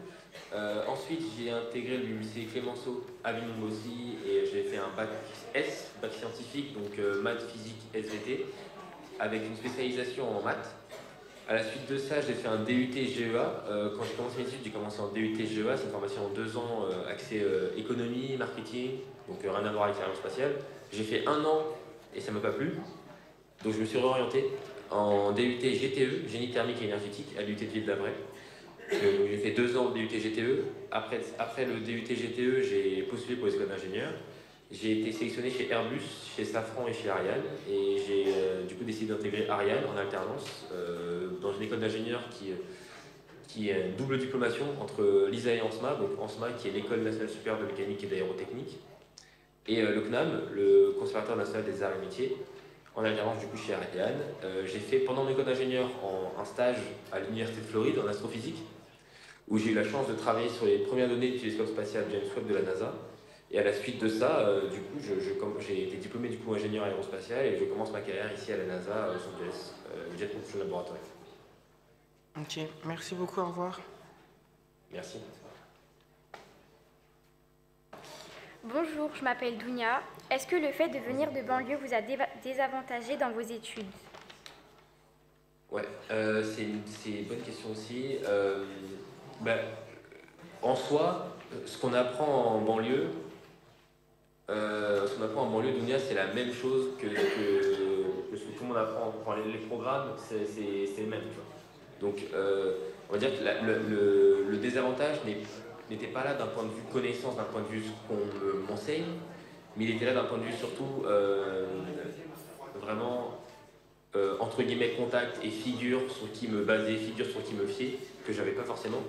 Ensuite, j'ai intégré le lycée Clémenceau à Villemomble aussi et j'ai fait un bac S, bac scientifique, donc maths, physique, SVT, avec une spécialisation en maths. À la suite de ça, j'ai fait un DUT GEA. Quand j'ai commencé mes études, j'ai commencé en DUT GEA. C'est une formation en 2 ans axée économie, marketing, donc rien à voir avec l'aérospatiale. J'ai fait 1 an et ça ne m'a pas plu. Donc je me suis réorienté en DUT GTE, génie thermique et énergétique, à l'UT de Ville-d'Avray. J'ai fait 2 ans de DUT GTE. Après le DUT GTE, j'ai postulé pour les écoles d'ingénieurs. J'ai été sélectionné chez Airbus, chez Safran et chez Ariane. Et j'ai du coup décidé d'intégrer Ariane en alternance dans une école d'ingénieurs qui est une double diplomation entre l'ISA et ANSMA. Donc ANSMA qui est l'École nationale supérieure de mécanique et d'aérotechnique. Et le CNAM, le Conservatoire national des arts et métiers, en alternance du coup chez Ariane. J'ai fait pendant mon école d'ingénieur un stage à l'Université de Floride en astrophysique, où j'ai eu la chance de travailler sur les premières données du télescope spatial James Webb de la NASA. Et à la suite de ça, du coup, j'ai été diplômé du coup ingénieur aérospatial et je commence ma carrière ici à la NASA à Los Angeles, Jet Propulsion Laboratory. Ok, merci beaucoup, au revoir. Merci. Bonjour, je m'appelle Dounia. Est-ce que le fait de venir de banlieue vous a désavantagé dans vos études? Ouais, c'est une bonne question aussi. En soi, ce qu'on apprend en banlieue, Dounia, c'est la même chose que ce que tout le monde apprend. Enfin, les programmes, c'est les mêmes. Tu vois. Donc, on va dire que le désavantage n'était pas là d'un point de vue connaissance, d'un point de vue ce qu'on m'enseigne, mais il était là d'un point de vue surtout vraiment entre guillemets contact et figure sur qui me baser, figure sur qui me fier, que j'avais pas forcément.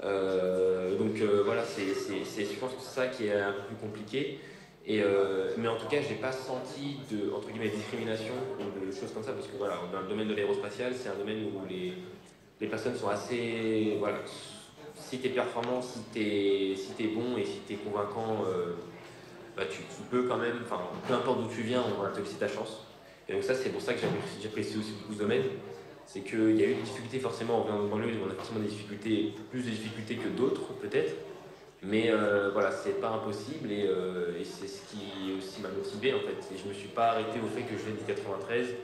Voilà, je pense que c'est ça qui est un peu plus compliqué. Mais en tout cas, j'ai pas senti de entre guillemets discrimination ou de choses comme ça, parce que voilà, dans le domaine de l'aérospatial, c'est un domaine où les personnes sont assez voilà. Si tu es performant, si tu es bon et si tu es convaincant, tu peux quand même, peu importe d'où tu viens, on va te laisser ta chance. Et donc ça, c'est pour ça que j'apprécie aussi beaucoup ce domaine. C'est qu'il y a eu des difficultés forcément en venant de banlieue, on a forcément des difficultés, plus de difficultés que d'autres peut-être. Mais voilà, c'est pas impossible et c'est ce qui aussi m'a motivé en fait. Et je me suis pas arrêté au fait que je vienne du 93,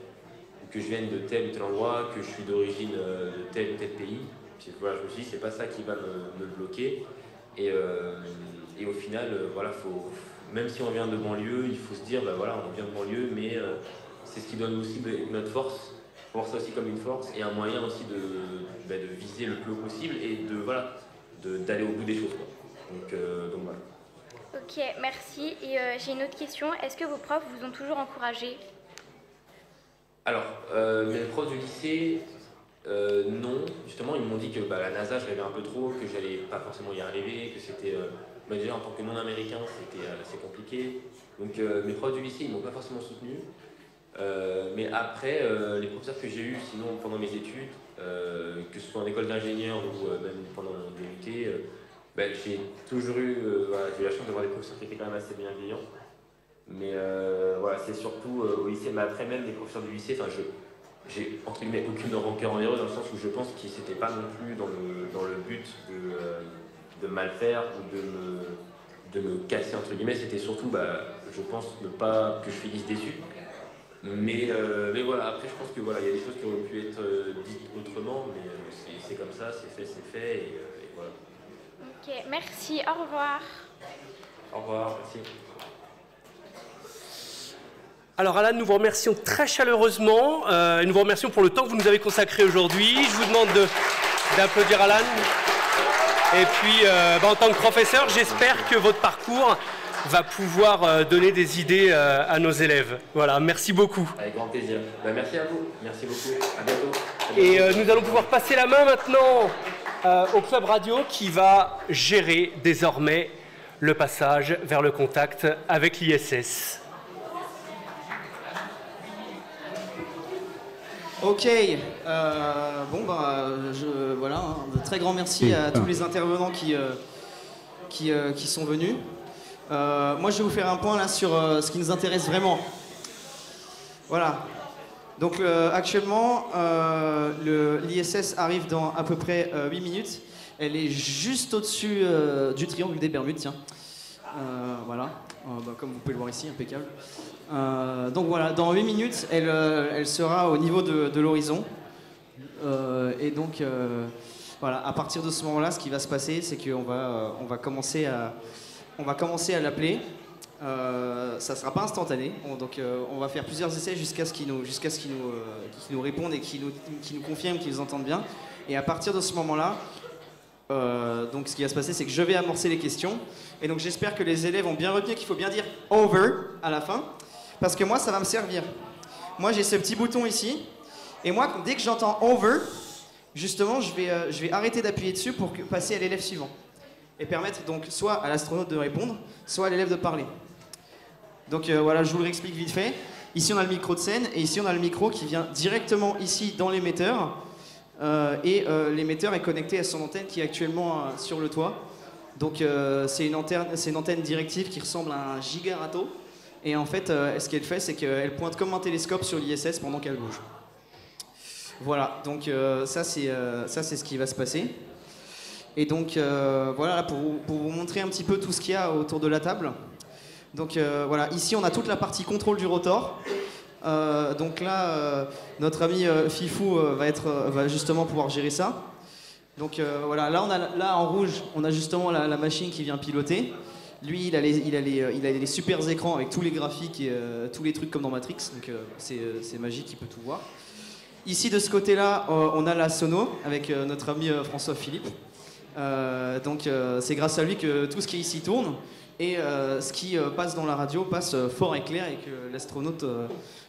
ou que je vienne de tel ou tel endroit, que je suis d'origine de tel ou tel pays. Voilà, je me suis dit, c'est pas ça qui va me bloquer. Et au final, voilà, même si on vient de banlieue, il faut se dire, voilà, on vient de banlieue, mais c'est ce qui donne aussi notre force. Faut voir ça aussi comme une force et un moyen aussi de viser le plus haut possible et d'aller au bout des choses. Quoi. Donc voilà. Ok, merci. Et j'ai une autre question. Est-ce que vos profs vous ont toujours encouragé? Alors, mes profs du lycée, non. Justement, ils m'ont dit que la NASA, je rêvais un peu trop, que j'allais pas forcément y arriver, que c'était... déjà, en tant que non-américain, c'était assez compliqué. Donc, mes profs du lycée, ils m'ont pas forcément soutenu. Mais après, les professeurs que j'ai eus, sinon, pendant mes études, que ce soit en école d'ingénieur ou même pendant mon DUT, j'ai toujours eu j'ai eu la chance d'avoir des professeurs qui étaient quand même assez bienveillants. Mais voilà, c'est surtout au lycée, mais après même les professeurs du lycée, j'ai entre guillemets aucune rancœur envers eux dans le sens où je pense qu'ils n'étaient pas non plus dans le but de mal faire ou de me casser entre guillemets. C'était surtout, je pense, ne pas que je finisse déçu. Mais voilà, après je pense que voilà, il y a des choses qui auraient pu être dites autrement, mais c'est comme ça, c'est fait et voilà. Ok, merci, au revoir. Au revoir, merci. Alors Alan, nous vous remercions très chaleureusement, et nous vous remercions pour le temps que vous nous avez consacré aujourd'hui. Je vous demande d'applaudir Alan. Et puis, en tant que professeur, j'espère que votre parcours va pouvoir donner des idées à nos élèves. Voilà, merci beaucoup. Avec grand plaisir. Merci à vous, merci beaucoup, à bientôt. Et nous allons pouvoir passer la main maintenant au Club Radio qui va gérer désormais le passage vers le contact avec l'ISS. Ok, voilà, un très grand merci à tous les intervenants qui sont venus. Moi, je vais vous faire un point là sur ce qui nous intéresse vraiment. Voilà. Donc, actuellement, l'ISS arrive dans à peu près 8 minutes. Elle est juste au-dessus du triangle des Bermudes, tiens. Voilà, comme vous pouvez le voir ici, impeccable. Donc voilà, dans 8 minutes, elle sera au niveau de l'horizon. Et donc, voilà, à partir de ce moment-là, ce qui va se passer, c'est qu'on va commencer à l'appeler. Ça ne sera pas instantané, donc on va faire plusieurs essais jusqu'à ce qu'ils nous répondent et qu'ils nous confirment qu'ils nous entendent bien. Et à partir de ce moment-là, donc ce qui va se passer, c'est que je vais amorcer les questions. Et donc j'espère que les élèves ont bien retenu qu'il faut bien dire « over » à la fin, parce que moi, ça va me servir. Moi, j'ai ce petit bouton ici, et moi, dès que j'entends « over », justement, je vais arrêter d'appuyer dessus pour passer à l'élève suivant. Et permettre donc soit à l'astronaute de répondre, soit à l'élève de parler. Donc voilà, je vous le réexplique vite fait. Ici, on a le micro de scène, et ici, on a le micro qui vient directement ici dans l'émetteur. L'émetteur est connecté à son antenne qui est actuellement sur le toit. Donc c'est une antenne directive qui ressemble à un gigarato. Et en fait, ce qu'elle fait, c'est qu'elle pointe comme un télescope sur l'ISS pendant qu'elle bouge. Voilà, donc ça c'est ce qui va se passer. Et donc voilà, pour vous montrer un petit peu tout ce qu'il y a autour de la table. Donc voilà, ici on a toute la partie contrôle du rotor. Donc là, notre ami Fifou va justement pouvoir gérer ça. Donc voilà, là en rouge, on a justement la machine qui vient piloter. Lui, il a les super écrans avec tous les graphiques et tous les trucs comme dans Matrix. Donc c'est magique, il peut tout voir. Ici, de ce côté-là, on a la sono avec notre ami François Philippe. Donc c'est grâce à lui que tout ce qui est ici tourne. Et ce qui passe dans la radio passe fort et clair et que l'astronaute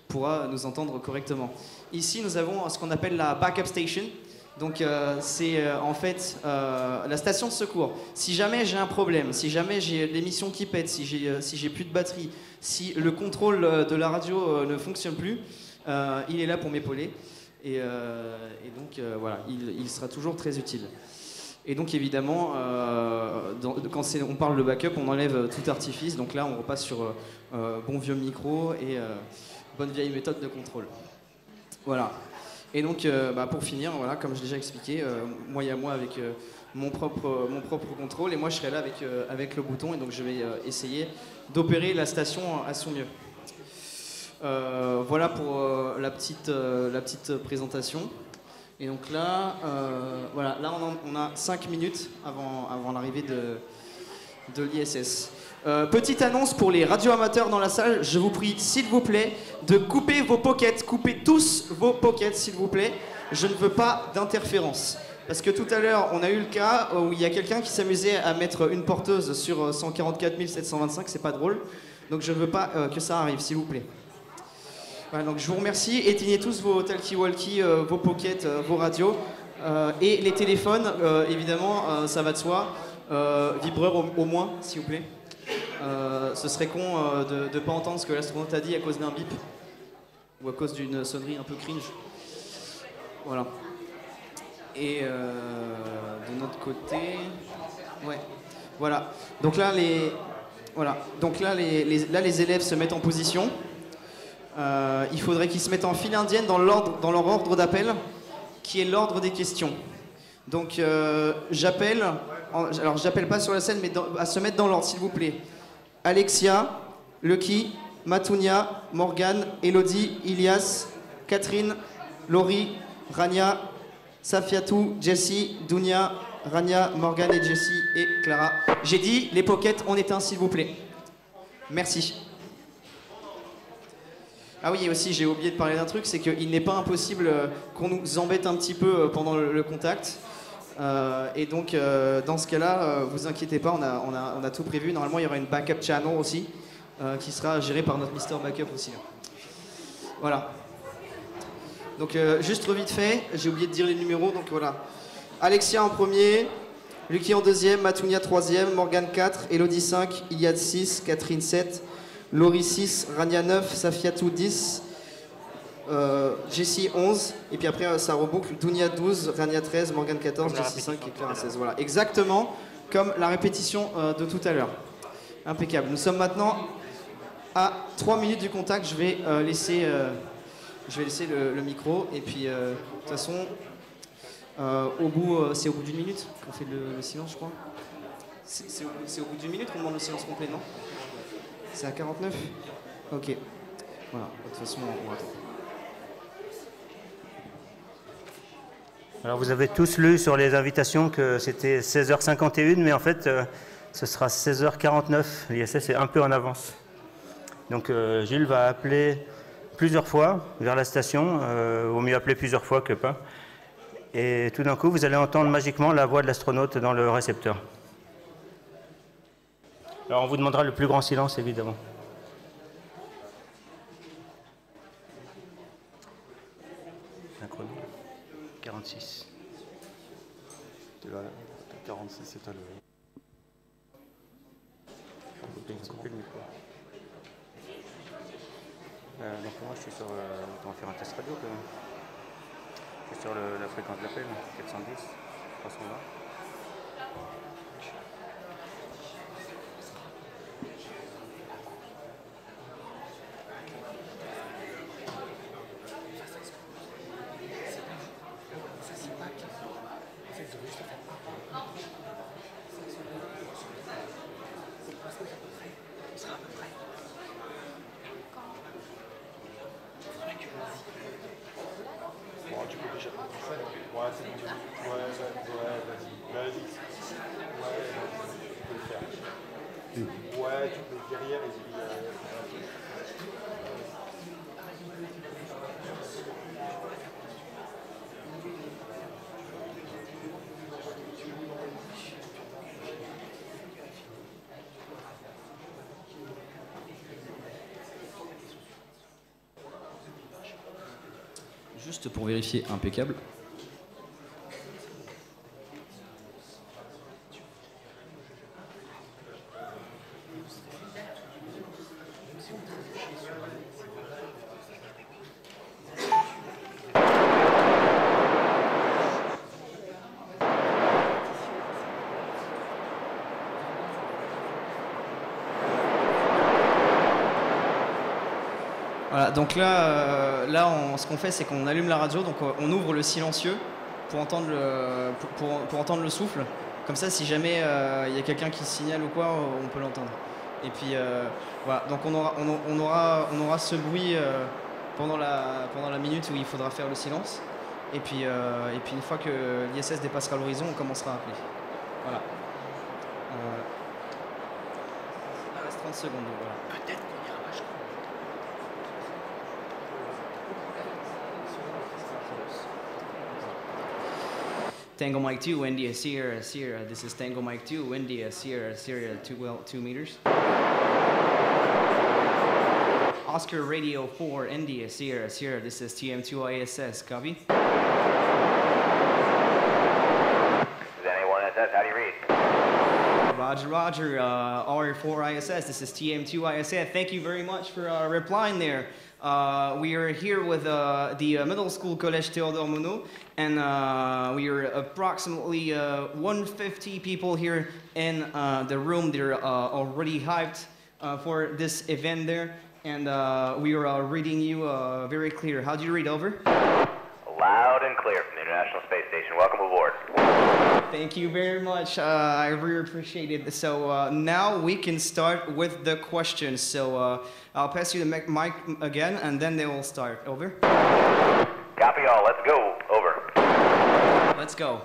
pourra nous entendre correctement. Ici, nous avons ce qu'on appelle la backup station. Donc c'est en fait la station de secours. Si jamais j'ai un problème, si jamais j'ai l'émission qui pète, si j'ai plus de batterie, si le contrôle de la radio ne fonctionne plus, il est là pour m'épauler. Et donc voilà, il sera toujours très utile. Et donc évidemment, quand on parle de backup, on enlève tout artifice. Donc là, on repasse sur bon vieux micro et bonne vieille méthode de contrôle. Voilà. Et donc, pour finir, voilà, comme je l'ai déjà expliqué, moi il y a moi avec mon propre contrôle, et moi je serai là avec le bouton, et donc je vais essayer d'opérer la station à son mieux. Voilà pour la petite présentation. Et donc là, voilà, là on a 5 minutes avant l'arrivée de l'ISS. Petite annonce pour les radioamateurs dans la salle, je vous prie s'il vous plaît de couper vos pockets, coupez tous vos pockets s'il vous plaît, je ne veux pas d'interférence. Parce que tout à l'heure on a eu le cas où il y a quelqu'un qui s'amusait à mettre une porteuse sur 144 725, c'est pas drôle, donc je ne veux pas que ça arrive s'il vous plaît. Voilà, donc je vous remercie, éteignez tous vos talkie-walkie, vos pockets, vos radios, et les téléphones, évidemment, ça va de soi, vibreur au moins s'il vous plaît. Ce serait con de ne pas entendre ce que l'astronaute a dit à cause d'un bip ou à cause d'une sonnerie un peu cringe. Voilà. Et de notre côté, ouais, voilà. Donc là les élèves se mettent en position. Il faudrait qu'ils se mettent en file indienne dans leur ordre d'appel, qui est l'ordre des questions. Donc j'appelle pas sur la scène, mais à se mettre dans l'ordre s'il vous plaît. Alexia, Lucky, Matunia, Morgane, Elodie, Ilias, Catherine, Laurie, Rania, Safiatou, Jessie, Dounia, Rania, Morgane et Jessie et Clara. J'ai dit, les pockets, on éteint s'il vous plaît. Merci. Ah oui, et aussi j'ai oublié de parler d'un truc, c'est qu'il n'est pas impossible qu'on nous embête un petit peu pendant le contact. Et donc dans ce cas-là, vous inquiétez pas, on a tout prévu. Normalement il y aura une backup channel aussi qui sera gérée par notre Mister Backup aussi. Voilà. Donc juste vite fait, j'ai oublié de dire les numéros, donc voilà. Alexia en premier, Lucky en deuxième, Matunia troisième, Morgane 4, Elodie 5, Iliad 6, Catherine 7, Laurie 6, Rania 9, Safiatou 10, Jessie 11, et puis après ça reboucle, Dounia 12, Rania 13, Morgane 14, Jessie 5 et Clara 16. Voilà, exactement comme la répétition de tout à l'heure. Impeccable. Nous sommes maintenant à 3 minutes du contact. Je vais laisser le micro, et puis de toute façon, c'est au bout d'une minute qu'on fait le silence, je crois. C'est au bout d'une minute qu'on demande le silence complet, non? C'est à 49? Ok. Voilà, de toute façon, on attend. Alors vous avez tous lu sur les invitations que c'était 16h51, mais en fait ce sera 16h49. L'ISS est un peu en avance. Donc Gilles va appeler plusieurs fois vers la station, vaut mieux appeler plusieurs fois que pas. Et tout d'un coup, vous allez entendre magiquement la voix de l'astronaute dans le récepteur. Alors on vous demandera le plus grand silence, évidemment. Synchrone. 46. 46, c'est à l'heure. Couper le micro. Donc moi je suis sur... on va faire un test radio quand même. Je suis sur la fréquence d'appel, 410, 320. Juste pour vérifier, impeccable. Voilà, donc là, ce qu'on fait, c'est qu'on allume la radio, donc on ouvre le silencieux pour entendre pour entendre le souffle. Comme ça, si jamais il y a quelqu'un qui signale ou quoi, on peut l'entendre. Et puis voilà, donc on aura ce bruit pendant la minute où il faudra faire le silence. Et puis une fois que l'ISS dépassera l'horizon, on commencera à appeler. Voilà. Il reste 30 secondes. Voilà. Peut-être qu'on ira vachement. Tango Mike 2, India, Sierra, Sierra. This is Tango Mike 2, India, Sierra, Sierra, 2 meters. Oscar Radio 4, India, Sierra, Sierra. This is TM2 ISS. Copy? Is anyone ISS? How do you read? Roger, Roger. R4 ISS. This is TM2 ISS. Thank you very much for replying there. We are here with the middle school Collège Théodore Monod, and we are approximately 150 people here in the room. They're already hyped for this event there, and we are reading you very clear. How do you read? Over? Loud and clear from the International Space Station. Welcome aboard. Thank you very much. I really appreciate it. So now we can start with the questions. So I'll pass you the mic again, and then they will start. Over. Copy all. Let's go. Over. Let's go.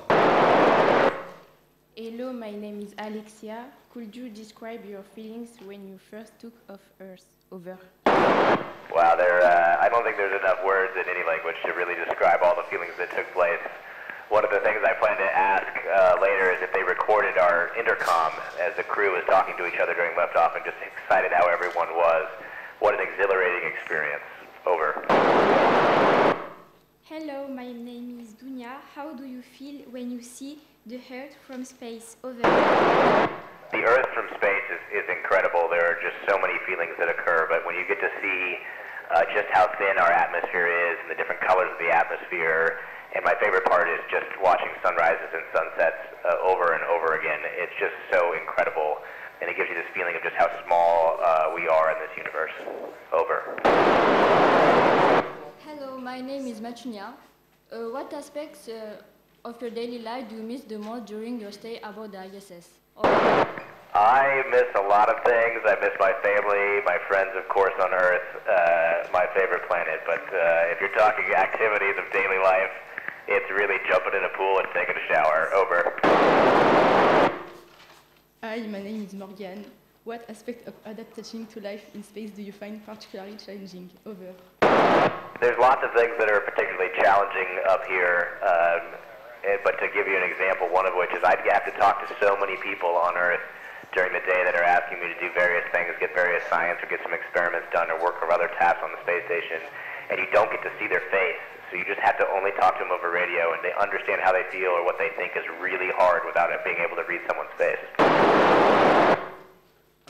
Hello, my name is Alexia. Could you describe your feelings when you first took off Earth? Over. Wow, I don't think there's enough words in any language to really describe all the feelings that took place. One of the things I plan to ask later is if they recorded our intercom as the crew was talking to each other during liftoff and just excited how everyone was. What an exhilarating experience. Over. Hello, my name is Dunya. How do you feel when you see the Earth from space? Over. The Earth from space is incredible. There are just so many feelings that occur, but when you get to see just how thin our atmosphere is and the different colors of the atmosphere, and my favorite part is just watching sunrises and sunsets over and over again. It's just so incredible, and it gives you this feeling of just how small we are in this universe. Over. Hello, my name is Machunia. What aspects of your daily life do you miss the most during your stay aboard the ISS? I miss a lot of things. I miss my family, my friends, of course, on Earth, my favorite planet. But if you're talking activities of daily life, It's really jumping in a pool and taking a shower. Over. Hi, my name is Morgan. What aspect of adapting to life in space do you find particularly challenging? Over. There's lots of things that are particularly challenging up here, but to give you an example, one of which is I'd have to talk to so many people on Earth during the day that are asking me to do various things, get various science or get some experiments done or work or other tasks on the space station, and you don't get to see their face. So you just have to only talk to them over radio, and they understand how they feel or what they think is really hard without it being able to read someone's face.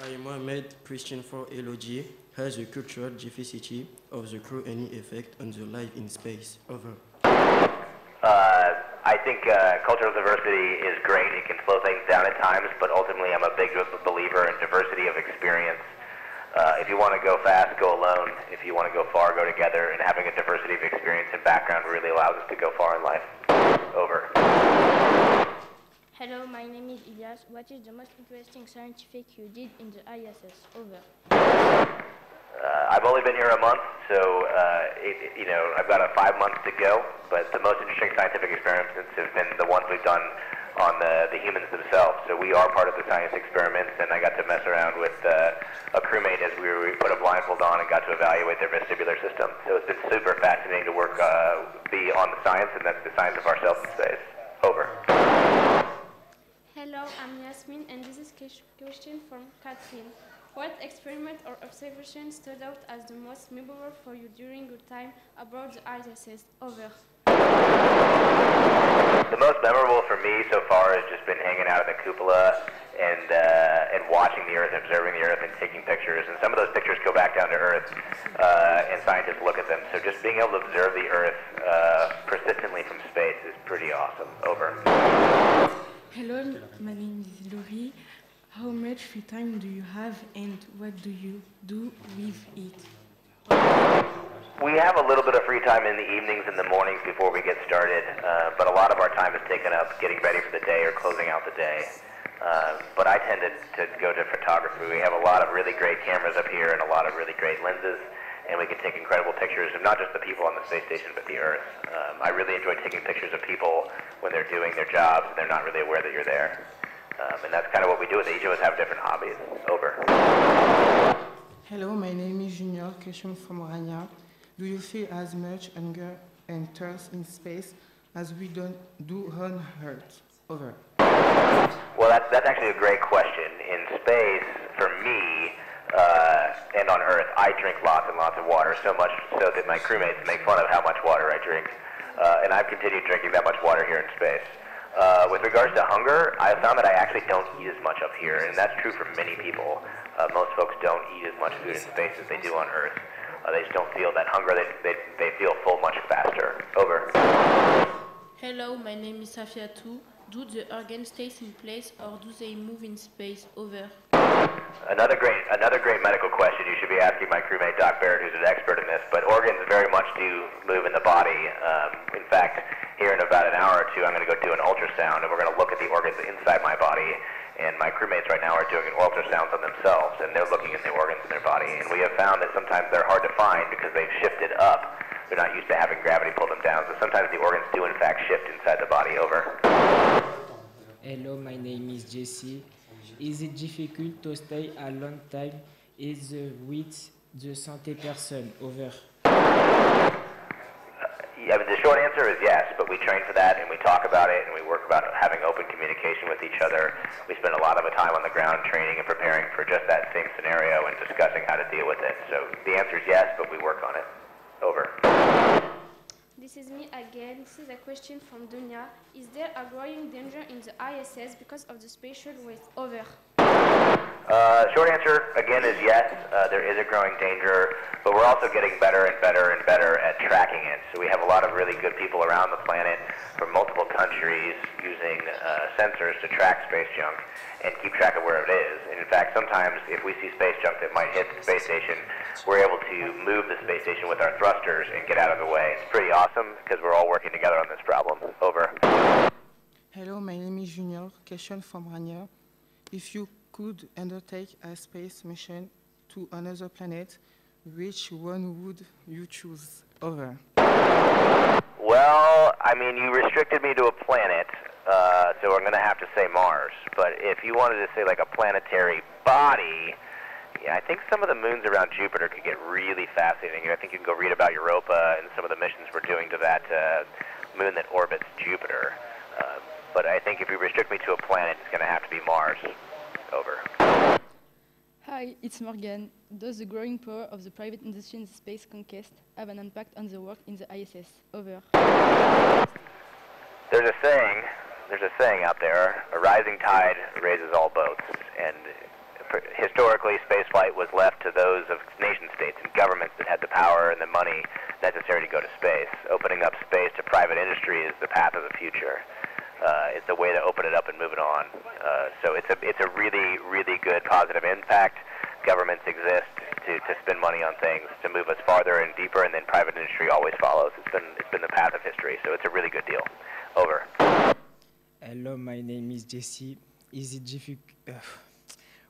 I am Mohamed, Christian for LOG. Has the cultural diversity of the crew any effect on the life in space? Over. I think cultural diversity is great. It can slow things down at times, but ultimately I'm a big believer in diversity of experience. If you want to go fast, go alone. If you want to go far, go together. And having a diversity of experience and background really allows us to go far in life. Over. Hello, my name is Ilyas. What is the most interesting scientific you did in the ISS? Over. I've only been here a month, so I've got 5 months to go. But the most interesting scientific experiments have been the ones we've done on the humans themselves. So we are part of the science experiments, and I got to mess around with a crewmate as we put a blindfold on and got to evaluate their vestibular system. So it's been super fascinating to work, be on the science, and that's the science of ourselves in space. Over. Hello, I'm Yasmin, and this is a question from Catherine. What experiment or observation stood out as the most memorable for you during your time aboard the ISS? Over. The most memorable for me so far has just been hanging out in the cupola and watching the Earth, observing the Earth, and taking pictures. And some of those pictures go back down to Earth, and scientists look at them. So just being able to observe the Earth persistently from space is pretty awesome. Over. Hello, my name is Laurie. How much free time do you have, and what do you do with it? We have a little bit of free time in the evenings and the mornings before we get started, but a lot of our time is taken up getting ready for the day or closing out the day. But I tend to go to photography. We have a lot of really great cameras up here and a lot of really great lenses, and we can take incredible pictures of not just the people on the space station, but the Earth. I really enjoy taking pictures of people when they're doing their jobs and they're not really aware that you're there. And that's kind of what we do. Each of us have different hobbies. Over. Hello, my name is Junior, question from Rania. Do you feel as much hunger and thirst in space as we do on Earth? Over. Well, that's actually a great question. In space, for me, and on Earth, I drink lots and lots of water, so much so that my crewmates make fun of how much water I drink. And I've continued drinking that much water here in space. With regards to hunger, I found that I actually don't eat as much up here, and that's true for many people. Most folks don't eat as much food in space as they do on Earth. They just don't feel that hunger. They feel full much faster. Over. Hello, my name is Safiatou. Do the organs stay in place or do they move in space? Over. Another great medical question. You should be asking my crewmate Doc Barrett, who's an expert in this. But organs very much do move in the body. In fact, here in about an hour or two, I'm going to go do an ultrasound, and we're going to look at the organs inside my body. And my crewmates right now are doing an ultrasound on themselves, and they're looking at the organs in their body. And we have found that sometimes they're hard to find because they've shifted up. They're not used to having gravity pull them down. So sometimes the organs do in fact shift inside the body. Over. Hello, my name is Jesse. Is it difficult to stay a long time with the santé person? Over. Yeah, the short answer is yes, but we train for that and we talk about it and we work about having open communication with each other. We spend a lot of time on the ground training and preparing for just that same scenario and discussing how to deal with it. So the answer is yes, but we work on it. Over. This is me again. This is a question from Dunya. Is there a growing danger in the ISS because of the spatial waste? Over. Short answer, again, is yes. There is a growing danger, but we're also getting better and better and better at tracking it. So we have a lot of really good people around the planet from multiple countries using sensors to track space junk and keep track of where it is. And in fact, sometimes if we see space junk that might hit the space station, we're able to move the space station with our thrusters and get out of the way. It's pretty awesome because we're all working together on this problem. Over. Hello, my name is Junior. Question from Rania. If you could undertake a space mission to another planet, which one would you choose? Over. Well, I mean, you restricted me to a planet, so I'm going to have to say Mars. But if you wanted to say like a planetary body, yeah, I think some of the moons around Jupiter could get really fascinating. I think you can go read about Europa and some of the missions we're doing to that moon that orbits Jupiter. But I think if you restrict me to a planet, it's going to have to be Mars. Over. Hi, it's Morgan. Does the growing power of the private industry in the space conquest have an impact on the work in the ISS? Over. There's a saying out there, a rising tide raises all boats. And historically, spaceflight was left to those of nation-states and governments that had the power and the money necessary to go to space. Opening up space to private industry is the path of the future. It's a way to open it up and move it on. So it's a really, really good positive impact. Governments exist to spend money on things, to move us farther and deeper, and then private industry always follows. It's been the path of history, so it's a really good deal. Over. Hello, my name is Jesse. Is it difficult?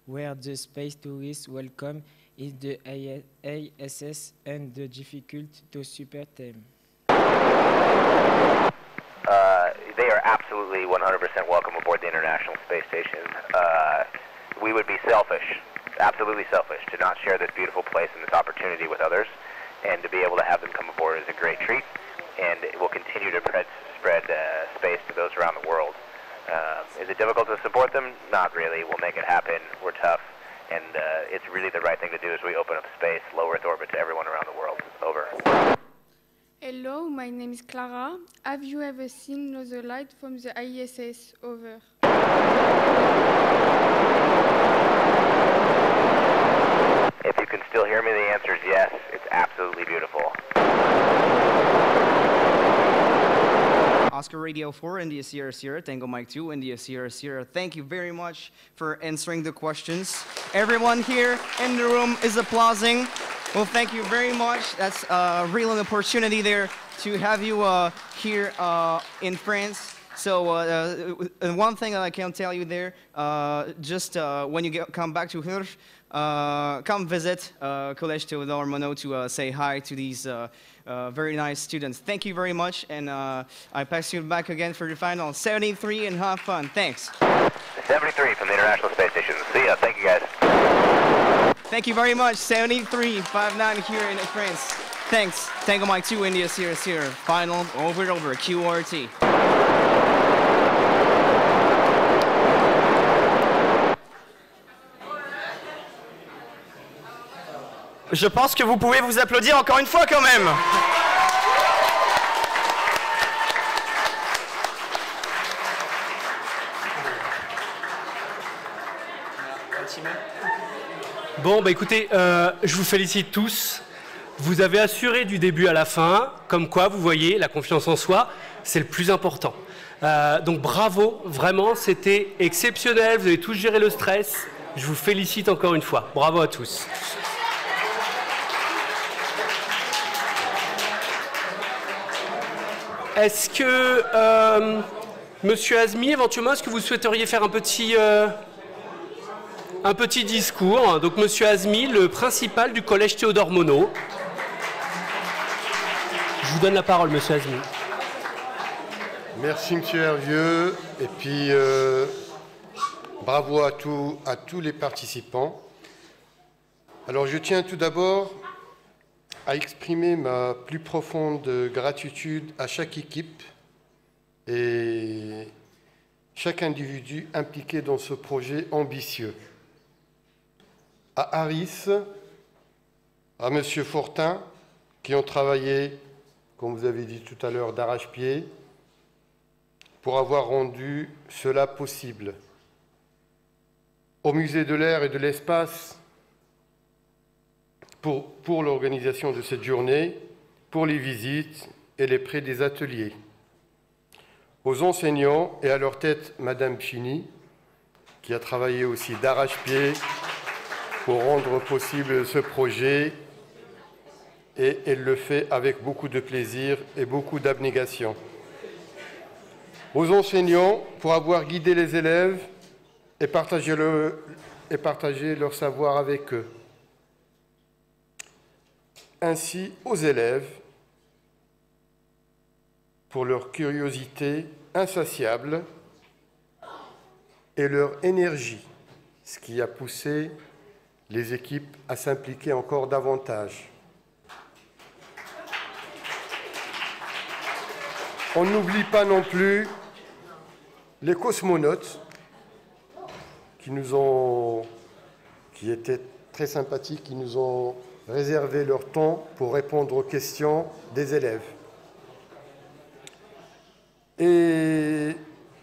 Where the space tourists welcome is the ISS and the difficult to support them? They are absolutely 100% welcome aboard the International Space Station. We would be selfish, absolutely selfish, to not share this beautiful place and this opportunity with others, and to be able to have them come aboard is a great treat, and it will continue to spread space to those around the world. Is it difficult to support them? Not really. We'll make it happen. We're tough, and it's really the right thing to do as we open up space, low Earth orbit to everyone around the world. Over. Hello, my name is Clara. Have you ever seen Northern Light from the ISS? Over. If you can still hear me, the answer is yes. It's absolutely beautiful. Oscar Radio 4, India Sierra Sierra, Tango Mike 2, India Sierra Sierra. Thank you very much for answering the questions. Everyone here in the room is applauding. Well, thank you very much. That's a real opportunity there to have you here in France. So one thing that I can tell you there, just when you come back to Hurch, come visit Collège Théodore Monod to say hi to these very nice students. Thank you very much, and I pass you back again for the final 73 and have fun. Thanks. 73 from the International Space Station. See ya. Thank you, guys. Thank you very much. 7359 here in France. Thanks. Tango Mike 2, India Sierra Sierra. Final over and over. QRT. Je pense que vous pouvez vous applaudir encore une fois quand même. Bon, bah écoutez, je vous félicite tous. Vous avez assuré du début à la fin, comme quoi, vous voyez, la confiance en soi, c'est le plus important. Donc bravo, vraiment, c'était exceptionnel. Vous avez tous géré le stress. Je vous félicite encore une fois. Bravo à tous. Est-ce que, Monsieur Azmi, éventuellement, est-ce que vous souhaiteriez faire un petit discours? Donc, Monsieur Azmi, le principal du Collège Théodore Monod. Je vous donne la parole, Monsieur Azmi. Merci, Monsieur Hervieux. Et puis, bravo à tous les participants. Alors, je tiens tout d'abord à exprimer ma plus profonde gratitude à chaque équipe et chaque individu impliqué dans ce projet ambitieux. À Aris, à M. Fortin, qui ont travaillé, comme vous avez dit tout à l'heure, d'arrache-pied, pour avoir rendu cela possible. Au Musée de l'Air et de l'Espace, pour l'organisation de cette journée, pour les visites et les prêts des ateliers. Aux enseignants et à leur tête, Madame Chini, qui a travaillé aussi d'arrache-pied pour rendre possible ce projet, et elle le fait avec beaucoup de plaisir et beaucoup d'abnégation. Aux enseignants pour avoir guidé les élèves et partagé leur savoir avec eux. Ainsi aux élèves pour leur curiosité insatiable et leur énergie, ce qui a poussé les équipes à s'impliquer encore davantage. On n'oublie pas non plus les cosmonautes qui étaient très sympathiques, qui nous ont réservé leur temps pour répondre aux questions des élèves. Et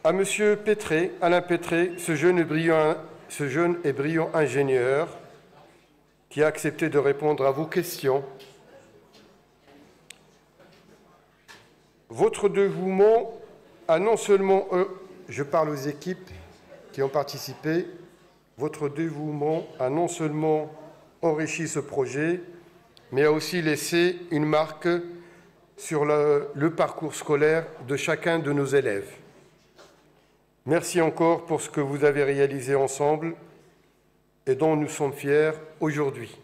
à M. Pétré, Alain Pétré, ce jeune et brillant ingénieur qui a accepté de répondre à vos questions. Votre dévouement a non seulement, je parle aux équipes qui ont participé, votre dévouement a non seulement enrichi ce projet, mais a aussi laissé une marque sur le parcours scolaire de chacun de nos élèves. Merci encore pour ce que vous avez réalisé ensemble et dont nous sommes fiers aujourd'hui.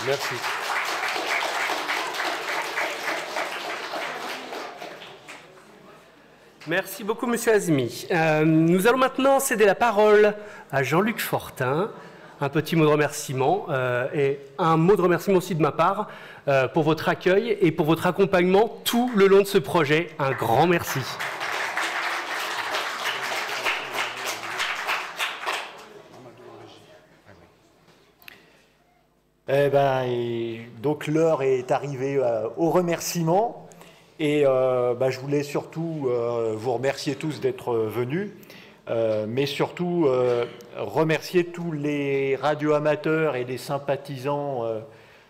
Merci. Merci beaucoup, Monsieur Azmi. Nous allons maintenant céder la parole à Jean-Luc Fortin. Un petit mot de remerciement et un mot de remerciement aussi de ma part pour votre accueil et pour votre accompagnement tout le long de ce projet. Un grand merci. Donc l'heure est arrivée au remerciement. Et je voulais surtout vous remercier tous d'être venus, mais surtout remercier tous les radioamateurs et les sympathisants,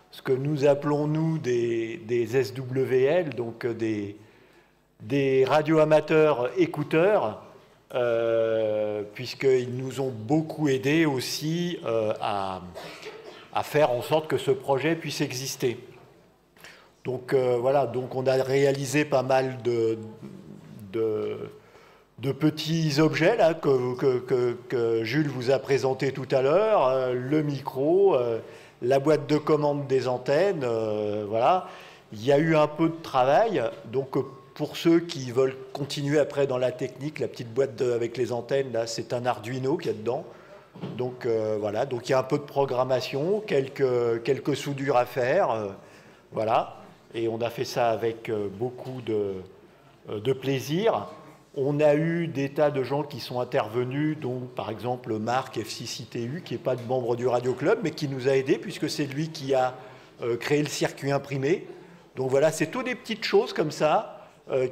ce que nous appelons, nous, des SWL, donc des radioamateurs écouteurs, puisqu'ils nous ont beaucoup aidés aussi à faire en sorte que ce projet puisse exister. Donc voilà, donc on a réalisé pas mal de petits objets là, que Jules vous a présenté tout à l'heure, le micro, la boîte de commande des antennes, voilà. Il y a eu un peu de travail, donc pour ceux qui veulent continuer après dans la technique, la petite boîte avec les antennes, là, c'est un Arduino qu'il y a dedans. Donc voilà, donc il y a un peu de programmation, quelques soudures à faire, voilà. Et on a fait ça avec beaucoup de plaisir. On a eu des tas de gens qui sont intervenus, dont par exemple Marc F6ITU, qui n'est pas de membre du Radio Club, mais qui nous a aidés, puisque c'est lui qui a créé le circuit imprimé. Donc voilà, c'est toutes des petites choses comme ça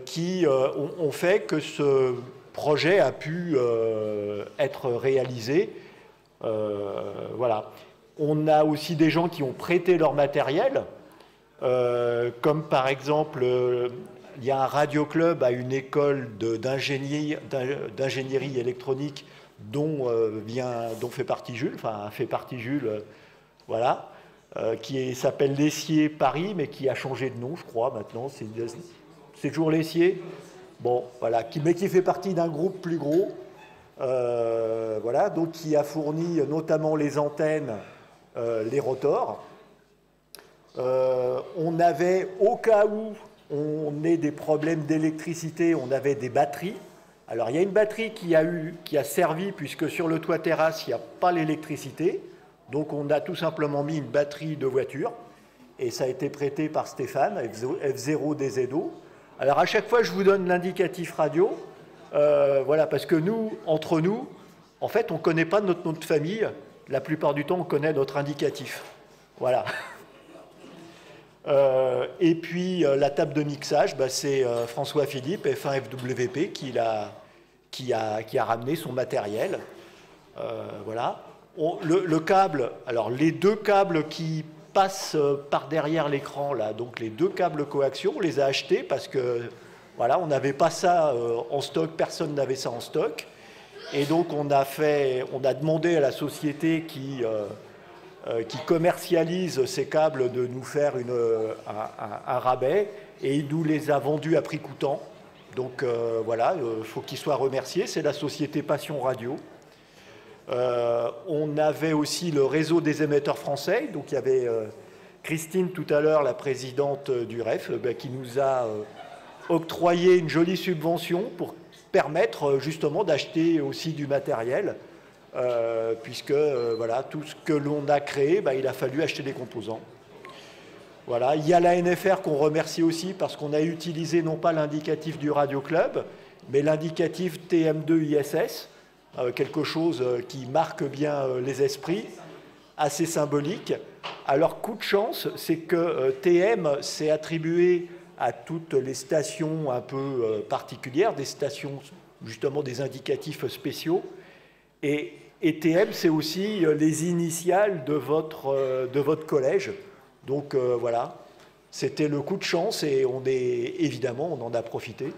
qui ont fait que ce projet a pu être réalisé. Voilà. On a aussi des gens qui ont prêté leur matériel. Comme par exemple, il y a un radio-club à une école d'ingénierie électronique dont fait partie Jules, voilà, qui s'appelle Lessier Paris, mais qui a changé de nom, je crois, maintenant, c'est toujours Lessier, bon, voilà, mais qui fait partie d'un groupe plus gros, voilà, donc qui a fourni notamment les antennes, les rotors. On avait, au cas où on ait des problèmes d'électricité, on avait des batteries. Alors il y a une batterie qui a servi, puisque sur le toit terrasse, il n'y a pas l'électricité. Donc on a tout simplement mis une batterie de voiture, et ça a été prêté par Stéphane, F0DZO. Alors à chaque fois, je vous donne l'indicatif radio, voilà, parce que nous, entre nous, en fait, on ne connaît pas notre nom de famille. La plupart du temps, on connaît notre indicatif. Voilà. Et puis la table de mixage, c'est François Philippe, F1FWP, qui a ramené son matériel. Voilà. Le câble, alors les deux câbles qui passent par derrière l'écran, là, donc les deux câbles coaxiaux, on les a achetés parce que voilà, on n'avait pas ça en stock, personne n'avait ça en stock. Et donc on a demandé à la société qui commercialise ces câbles de nous faire un rabais, et il nous les a vendus à prix coûtant. Donc voilà, il faut qu'il soit remercié, c'est la société Passion Radio. On avait aussi le réseau des émetteurs français, donc il y avait Christine tout à l'heure, la présidente du REF, qui nous a octroyé une jolie subvention pour permettre justement d'acheter aussi du matériel, puisque voilà, tout ce que l'on a créé, il a fallu acheter des composants. Voilà. Il y a la NFR qu'on remercie aussi parce qu'on a utilisé non pas l'indicatif du Radio Club, mais l'indicatif TM2ISS, quelque chose qui marque bien les esprits, assez symbolique. Alors, coup de chance, c'est que TM s'est attribué à toutes les stations un peu particulières, des stations, justement, des indicatifs spéciaux. Et TM, c'est aussi les initiales de votre collège. Donc, voilà, c'était le coup de chance et évidemment, on en a profité.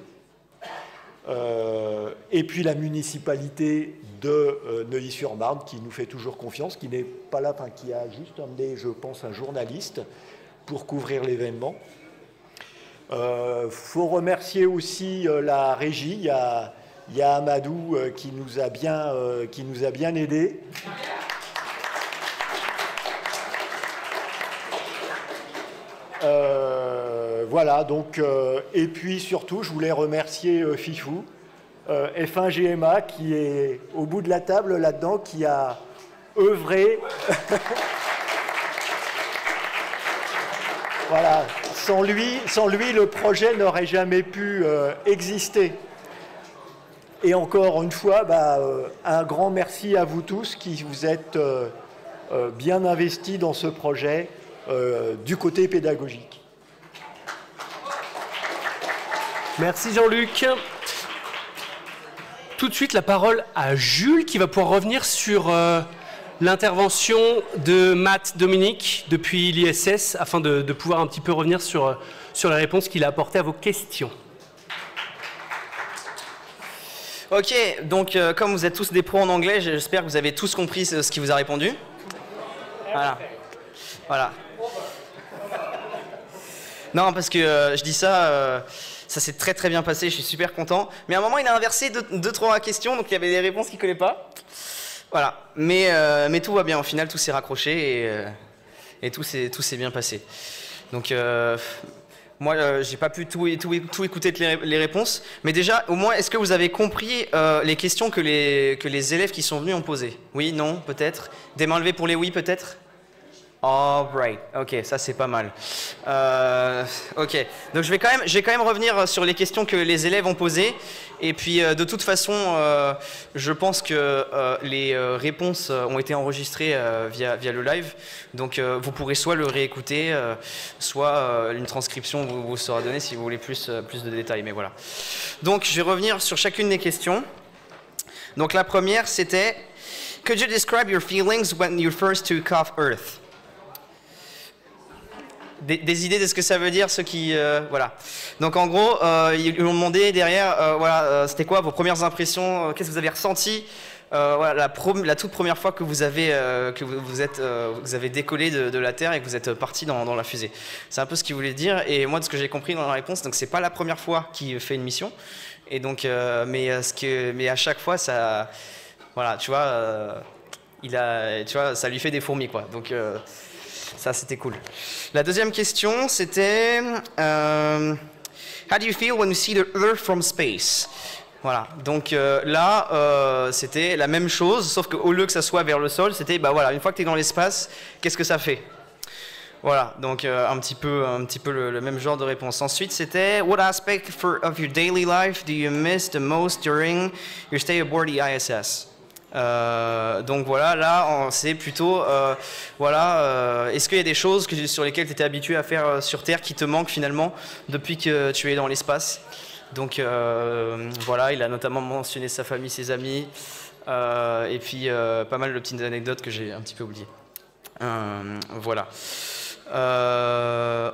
Et puis la municipalité de Neuilly-sur-Marne qui nous fait toujours confiance, qui n'est pas là, enfin, qui a juste emmené, je pense, un journaliste pour couvrir l'événement. Faut remercier aussi la régie. Il y a Amadou qui nous a bien aidés. Voilà, donc, et puis surtout, je voulais remercier Fifou, F1 GMA, qui est au bout de la table là-dedans, qui a œuvré. Voilà, sans lui, le projet n'aurait jamais pu exister. Et encore une fois, un grand merci à vous tous qui vous êtes bien investis dans ce projet du côté pédagogique. Merci Jean-Luc. Tout de suite, la parole à Jules qui va pouvoir revenir sur l'intervention de Matt Dominique depuis l'ISS afin de pouvoir un petit peu revenir sur les réponses qu'il a apportées à vos questions. Ok, donc comme vous êtes tous des pros en anglais, j'espère que vous avez tous compris ce qui vous a répondu. Voilà. Non, parce que je dis ça... ça s'est très très bien passé, je suis super content. Mais à un moment, il a inversé deux, trois questions, donc il y avait des réponses qu'il ne collait pas. Voilà. Mais tout va bien, au final, tout s'est raccroché et tout s'est bien passé. Donc, moi, j'ai pas pu tout écouter les réponses. Mais déjà, au moins, est-ce que vous avez compris les questions que les élèves qui sont venus ont posées? Oui, non, peut-être. Des mains levées pour les oui, peut-être? All right. Ok, ça c'est pas mal. Ok, donc je vais quand même revenir sur les questions que les élèves ont posées. Et puis de toute façon, je pense que les réponses ont été enregistrées via le live. Donc vous pourrez soit le réécouter, soit une transcription vous sera donnée si vous voulez plus de détails. Mais voilà. Donc je vais revenir sur chacune des questions. Donc la première c'était Could you describe your feelings when you first took off Earth? Des idées de ce que ça veut dire, ceux qui... voilà. Donc en gros, ils lui ont demandé derrière, voilà, c'était quoi vos premières impressions, qu'est-ce que vous avez ressenti, voilà, la toute première fois que vous avez, vous avez décollé de la Terre et que vous êtes parti dans la fusée. C'est un peu ce qu'il voulait dire, et moi de ce que j'ai compris dans la réponse, donc c'est pas la première fois qu'il fait une mission, et donc, mais à chaque fois, ça... Voilà, tu vois, tu vois, ça lui fait des fourmis, quoi. Donc... ça, c'était cool. La deuxième question, c'était How do you feel when you see the Earth from space? Voilà. Donc là, c'était la même chose, sauf qu'au lieu que ça soit vers le sol, c'était, voilà, une fois que tu es dans l'espace, qu'est-ce que ça fait? Voilà. Donc un petit peu le même genre de réponse. Ensuite, c'était What aspect of your daily life do you miss the most during your stay aboard the ISS? Donc voilà, là c'est plutôt est-ce qu'il y a des choses sur lesquelles tu étais habitué à faire sur Terre qui te manquent finalement depuis que tu es dans l'espace? Donc voilà, il a notamment mentionné sa famille, ses amis, et puis pas mal de petites anecdotes que j'ai un petit peu oubliées. Voilà.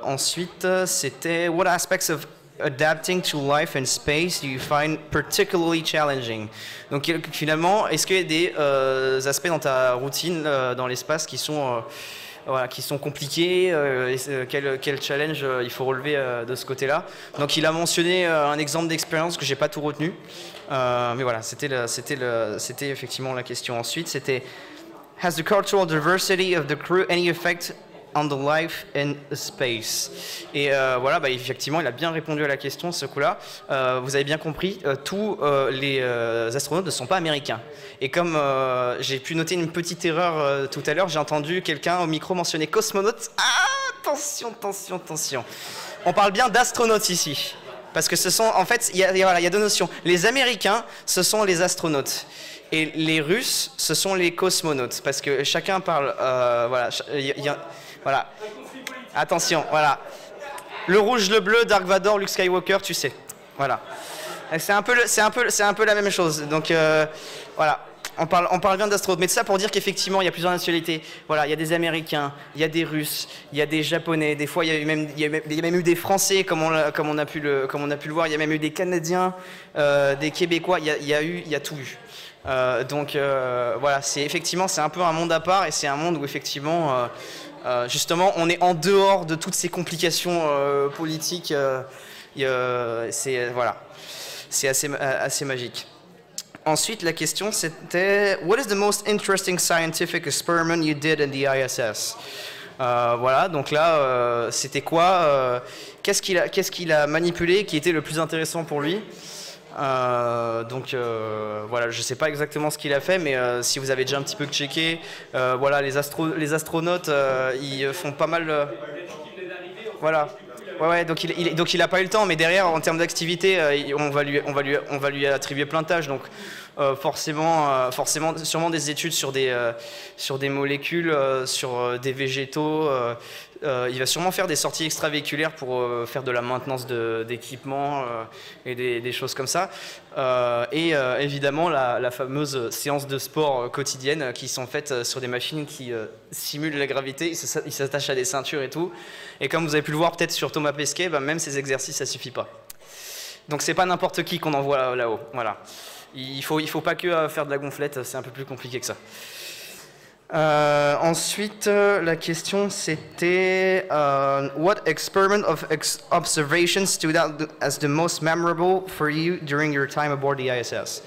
Ensuite, c'était What aspects of adapting to life in space do you find particularly challenging? Donc finalement, est-ce qu'il y a des aspects dans ta routine dans l'espace qui sont compliqués, quel challenge il faut relever de ce côté-là? Donc il a mentionné un exemple d'expérience que j'ai pas tout retenu, mais voilà, c'était effectivement la question. Ensuite, c'était Has the cultural diversity of the crew any effect on the life in space. Et voilà, bah, effectivement, il a bien répondu à la question, ce coup-là. Vous avez bien compris, tous les astronautes ne sont pas américains. Et comme j'ai pu noter une petite erreur tout à l'heure, j'ai entendu quelqu'un au micro mentionner cosmonaute. Ah, attention, attention, attention. On parle bien d'astronautes ici. Parce que ce sont, en fait, il y a deux notions. Les Américains, ce sont les astronautes. Et les Russes, ce sont les cosmonautes. Parce que chacun parle, voilà, voilà. Attention, voilà. Le rouge, le bleu, Dark Vador, Luke Skywalker, tu sais. Voilà. C'est un peu la même chose. Donc, voilà. On parle bien d'astronautes, mais de ça pour dire qu'effectivement, il y a plusieurs nationalités. Voilà, il y a des Américains, il y a des Russes, il y a des Japonais. Des fois, il y a même eu des Français, comme on a pu le voir. Il y a même eu des Canadiens, des Québécois. Il y a tout eu. Donc, voilà, effectivement, c'est un peu un monde à part, et c'est un monde où effectivement, justement, on est en dehors de toutes ces complications politiques. Voilà, c'est assez magique. Ensuite, la question c'était What is the most interesting scientific experiment you did in the ISS? Voilà, donc là, c'était quoi? Qu'est-ce qu'il a manipulé qui était le plus intéressant pour lui? Donc voilà, je ne sais pas exactement ce qu'il a fait, mais si vous avez déjà un petit peu checké, voilà, les astronautes, ils font pas mal. Voilà. Ouais, donc il n'a pas eu le temps, mais derrière, en termes d'activité, on va lui attribuer plein de tâches. Donc forcément, sûrement des études sur des molécules, sur des végétaux. Il va sûrement faire des sorties extravéhiculaires pour faire de la maintenance d'équipements et des choses comme ça. Et évidemment, la fameuse séance de sport quotidienne qui sont faites sur des machines qui simulent la gravité. Ils s'attachent à des ceintures et tout. Et comme vous avez pu le voir peut-être sur Thomas Pesquet, bah, même ces exercices, ça suffit pas. Donc c'est pas n'importe qui qu'on envoie là-haut. Voilà. Il faut pas que faire de la gonflette, c'est un peu plus compliqué que ça. Ensuite, la question c'était What experiment of observation stood out as the most memorable for you during your time aboard the ISS?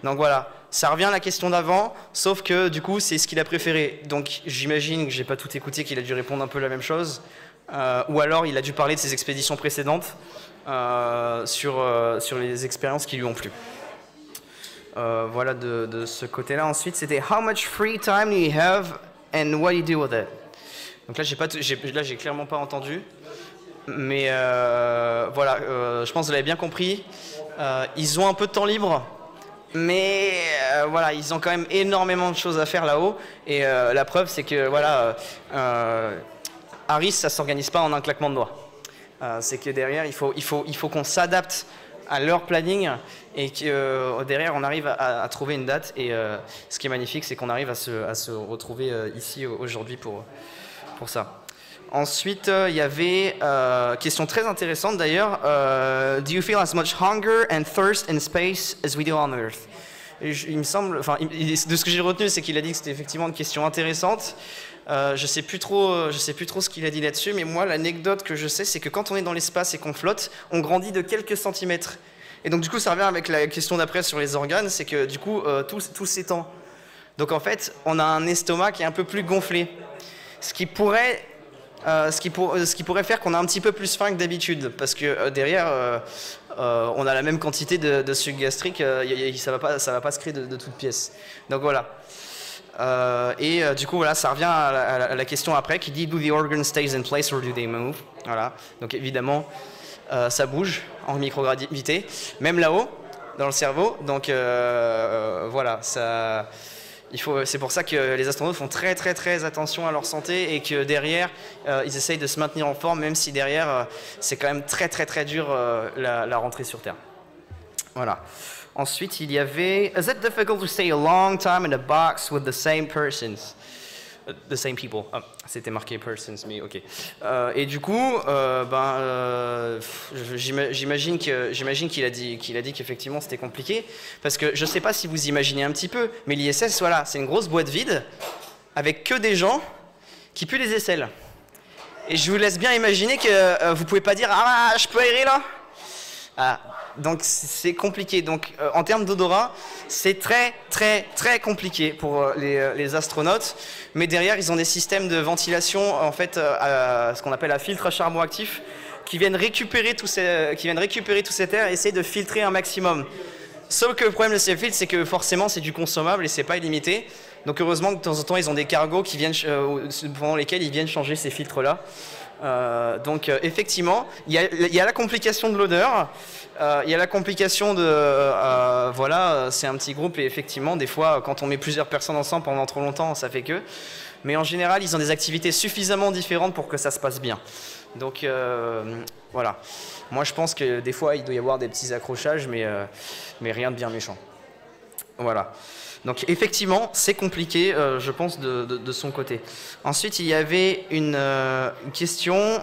Donc voilà, ça revient à la question d'avant, sauf que du coup c'est ce qu'il a préféré. Donc j'imagine que j'ai pas tout écouté, qu'il a dû répondre un peu la même chose, ou alors il a dû parler de ses expéditions précédentes sur les expériences qui lui ont plu. Voilà de ce côté-là. Ensuite, c'était How much free time do you have and what do you do with it? Donc là, j'ai clairement pas entendu. Mais voilà, je pense que vous l'avez bien compris. Ils ont un peu de temps libre, mais voilà, ils ont quand même énormément de choses à faire là-haut. Et la preuve, c'est que voilà, Harris, ça s'organise pas en un claquement de doigts. C'est que derrière, il faut qu'on s'adapte à leur planning et que derrière on arrive à trouver une date, et ce qui est magnifique, c'est qu'on arrive à se retrouver ici aujourd'hui pour ça. Ensuite, il y avait question très intéressante d'ailleurs, do you feel as much hunger and thirst in space as we do on Earth? Et il me semble, enfin, de ce que j'ai retenu, c'est qu'il a dit que c'était effectivement une question intéressante. Je sais plus trop ce qu'il a dit là-dessus, mais moi, l'anecdote que je sais, c'est que quand on est dans l'espace et qu'on flotte, on grandit de quelques centimètres. Et donc, du coup, ça revient avec la question d'après sur les organes, c'est que, du coup, tout s'étend. Donc, en fait, on a un estomac qui est un peu plus gonflé. Ce qui pourrait faire qu'on a un petit peu plus faim que d'habitude, parce que derrière, on a la même quantité de sucre gastrique, ça va pas se créer de toutes pièces. Donc, voilà. Du coup, voilà, ça revient à la question après qui dit Do the organs stays in place or do they move? Voilà. Donc évidemment, ça bouge en microgravité, même là-haut, dans le cerveau. Donc voilà, c'est pour ça que les astronautes font très très très attention à leur santé, et que derrière, ils essayent de se maintenir en forme, même si derrière, c'est quand même très très très dur la rentrée sur Terre. Voilà. Ensuite, il y avait Is it difficult to stay a long time in a box with the same persons? The same people. Ah, c'était marqué persons, mais ok. Et du coup, j'imagine qu'il a dit qu'effectivement c'était compliqué, parce que je ne sais pas si vous imaginez un petit peu, mais l'ISS, voilà, c'est une grosse boîte vide avec que des gens qui puent les aisselles. Et je vous laisse bien imaginer que vous pouvez pas dire ah je peux aérer là. Ah, donc c'est compliqué. Donc en termes d'odorat, c'est très compliqué pour les astronautes. Mais derrière, ils ont des systèmes de ventilation, en fait, ce qu'on appelle un filtre à charbon actif, qui viennent récupérer tout cet air et essayer de filtrer un maximum. Sauf que le problème de ces filtres, c'est que forcément, c'est du consommable et c'est pas illimité. Donc heureusement que de temps en temps, ils ont des cargos qui viennent, pendant lesquels ils viennent changer ces filtres-là. Donc effectivement, il y a la complication de l'odeur, il y a la complication de... voilà, c'est un petit groupe et effectivement, des fois, quand on met plusieurs personnes ensemble pendant trop longtemps, ça fait que... Mais en général, ils ont des activités suffisamment différentes pour que ça se passe bien. Donc voilà. Moi, je pense que des fois, il doit y avoir des petits accrochages, mais rien de bien méchant. Voilà. Donc effectivement, c'est compliqué, je pense, de son côté. Ensuite, il y avait une question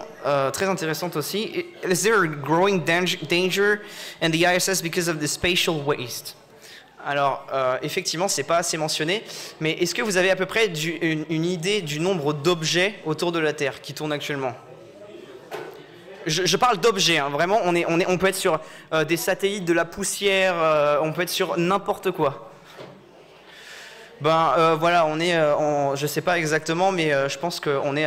très intéressante aussi. Is there a growing danger in the ISS because of the spatial waste? Alors, effectivement, c'est pas assez mentionné, mais est-ce que vous avez à peu près une idée du nombre d'objets autour de la Terre qui tournent actuellement? Je parle d'objets, hein, vraiment, on peut être sur des satellites, de la poussière, on peut être sur n'importe quoi. Voilà, on est, je sais pas exactement, mais je pense qu'on est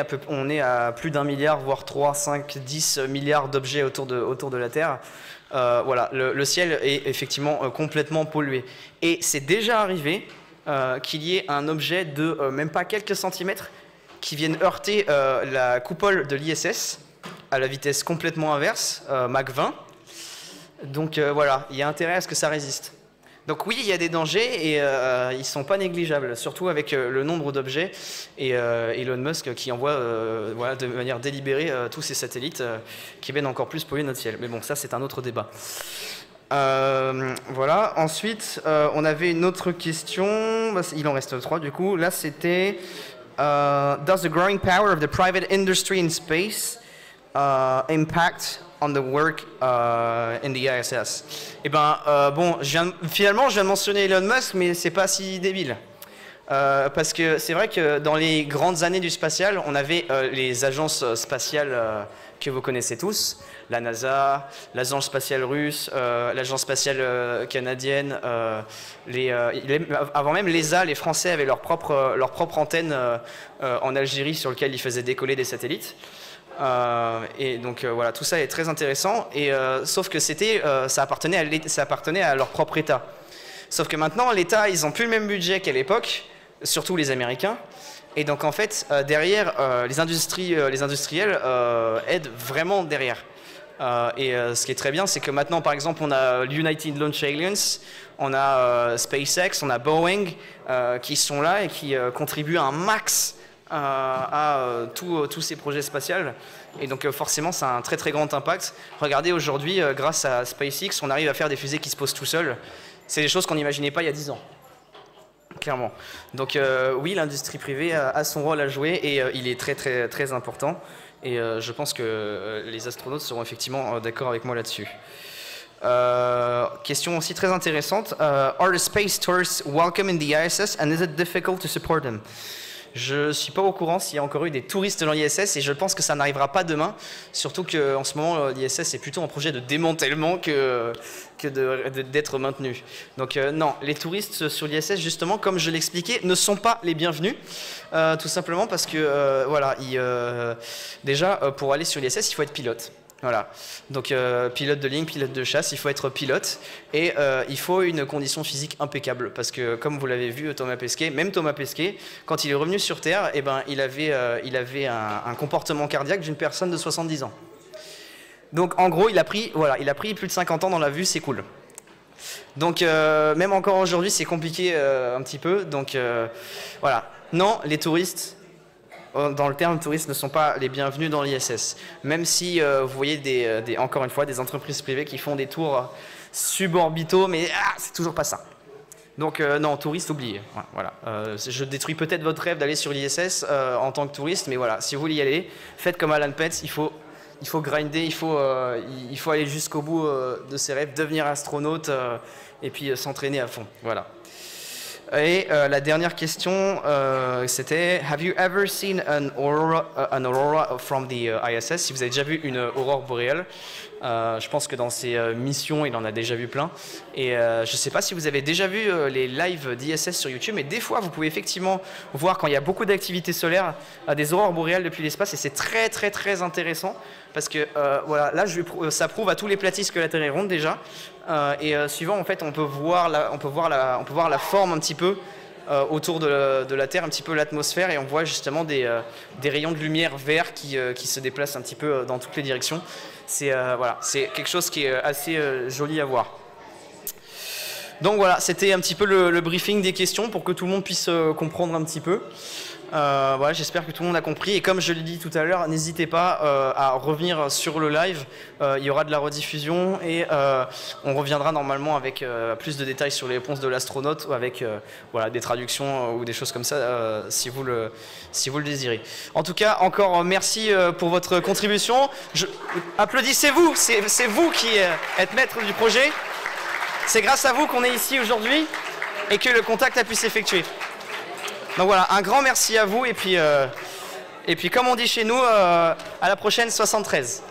à plus d'1 milliard, voire 3, 5, 10 milliards d'objets autour de la Terre. Voilà, le ciel est effectivement complètement pollué. Et c'est déjà arrivé qu'il y ait un objet de même pas quelques centimètres qui vienne heurter la coupole de l'ISS à la vitesse complètement inverse, Mach 20. Donc voilà, il y a intérêt à ce que ça résiste. Donc oui, il y a des dangers et ils ne sont pas négligeables, surtout avec le nombre d'objets et Elon Musk qui envoie voilà, de manière délibérée tous ces satellites qui viennent encore plus polluer notre ciel. Mais bon, ça c'est un autre débat. Voilà, ensuite on avait une autre question, il en reste 3 du coup. Là c'était Does the growing power of the private industry in space impact on the work in the ISS? Eh ben, bon, finalement, je viens de mentionner Elon Musk, mais c'est pas si débile. Parce que c'est vrai que dans les grandes années du spatial, on avait les agences spatiales que vous connaissez tous, la NASA, l'agence spatiale russe, l'agence spatiale canadienne, avant même l'ESA, les Français avaient leur propre antenne en Algérie sur laquelle ils faisaient décoller des satellites. Et donc voilà, tout ça est très intéressant, et sauf que ça appartenait à leur propre État. Sauf que maintenant, l'État, ils n'ont plus le même budget qu'à l'époque, surtout les Américains, et donc en fait, derrière, les industriels aident vraiment derrière. Et ce qui est très bien, c'est que maintenant, par exemple, on a l'United Launch Alliance, on a SpaceX, on a Boeing, qui sont là et qui contribuent un max à tous ces projets spatiaux, et donc forcément ça a un très très grand impact. Regardez aujourd'hui, grâce à SpaceX, on arrive à faire des fusées qui se posent tout seuls. C'est des choses qu'on n'imaginait pas il y a 10 ans, clairement. Donc oui, l'industrie privée a son rôle à jouer, et il est très très très important, et je pense que les astronautes seront effectivement d'accord avec moi là-dessus. Question aussi très intéressante, are the space tourists welcome in the ISS and is it difficult to support them? Je ne suis pas au courant s'il y a encore eu des touristes dans l'ISS, et je pense que ça n'arrivera pas demain, surtout qu'en ce moment l'ISS est plutôt un projet de démantèlement que d'être maintenu. Donc non, les touristes sur l'ISS, justement, comme je l'expliquais, ne sont pas les bienvenus, tout simplement parce que voilà, déjà pour aller sur l'ISS, il faut être pilote. Voilà, donc pilote de ligne, pilote de chasse, il faut être pilote, et il faut une condition physique impeccable, parce que comme vous l'avez vu, Thomas Pesquet, même Thomas Pesquet, quand il est revenu sur Terre, eh ben, il avait un comportement cardiaque d'une personne de 70 ans. Donc en gros, il a pris plus de 50 ans dans la vue, c'est cool. Donc même encore aujourd'hui, c'est compliqué un petit peu, donc voilà. Non, les touristes, dans le terme touristes, ne sont pas les bienvenus dans l'ISS. Même si vous voyez encore une fois des entreprises privées qui font des tours suborbitaux, mais c'est toujours pas ça. Donc non, touristes, oubliez. Voilà. Je détruis peut-être votre rêve d'aller sur l'ISS en tant que touriste, mais voilà, si vous voulez y aller, faites comme Alan Petz, il faut grinder, il faut aller jusqu'au bout de ses rêves, devenir astronaute et puis s'entraîner à fond. Voilà. Et la dernière question, c'était Have you ever seen an aurora from the ISS? Si vous avez déjà vu une aurore boréale, Je pense que dans ses missions, il en a déjà vu plein. Et je ne sais pas si vous avez déjà vu les lives d'ISS sur YouTube, mais des fois, vous pouvez effectivement voir quand il y a beaucoup d'activités solaires, des aurores boréales depuis l'espace, et c'est très très très intéressant parce que voilà, là, ça prouve à tous les platistes que la Terre est ronde déjà. Et suivant, en fait, on peut voir la forme un petit peu autour de la Terre, un petit peu l'atmosphère, et on voit justement des rayons de lumière vert qui se déplacent un petit peu dans toutes les directions. Voilà, c'est quelque chose qui est assez joli à voir. Donc voilà, c'était un petit peu le briefing des questions pour que tout le monde puisse comprendre un petit peu. Voilà, j'espère que tout le monde a compris. Et comme je l'ai dit tout à l'heure, n'hésitez pas à revenir sur le live. Il y aura de la rediffusion et on reviendra normalement avec plus de détails sur les réponses de l'astronaute ou avec voilà, des traductions ou des choses comme ça si vous le désirez. En tout cas, encore merci pour votre contribution. Applaudissez-vous, c'est vous qui êtes maître du projet. C'est grâce à vous qu'on est ici aujourd'hui et que le contact a pu s'effectuer. Donc voilà, un grand merci à vous et puis comme on dit chez nous, à la prochaine 73.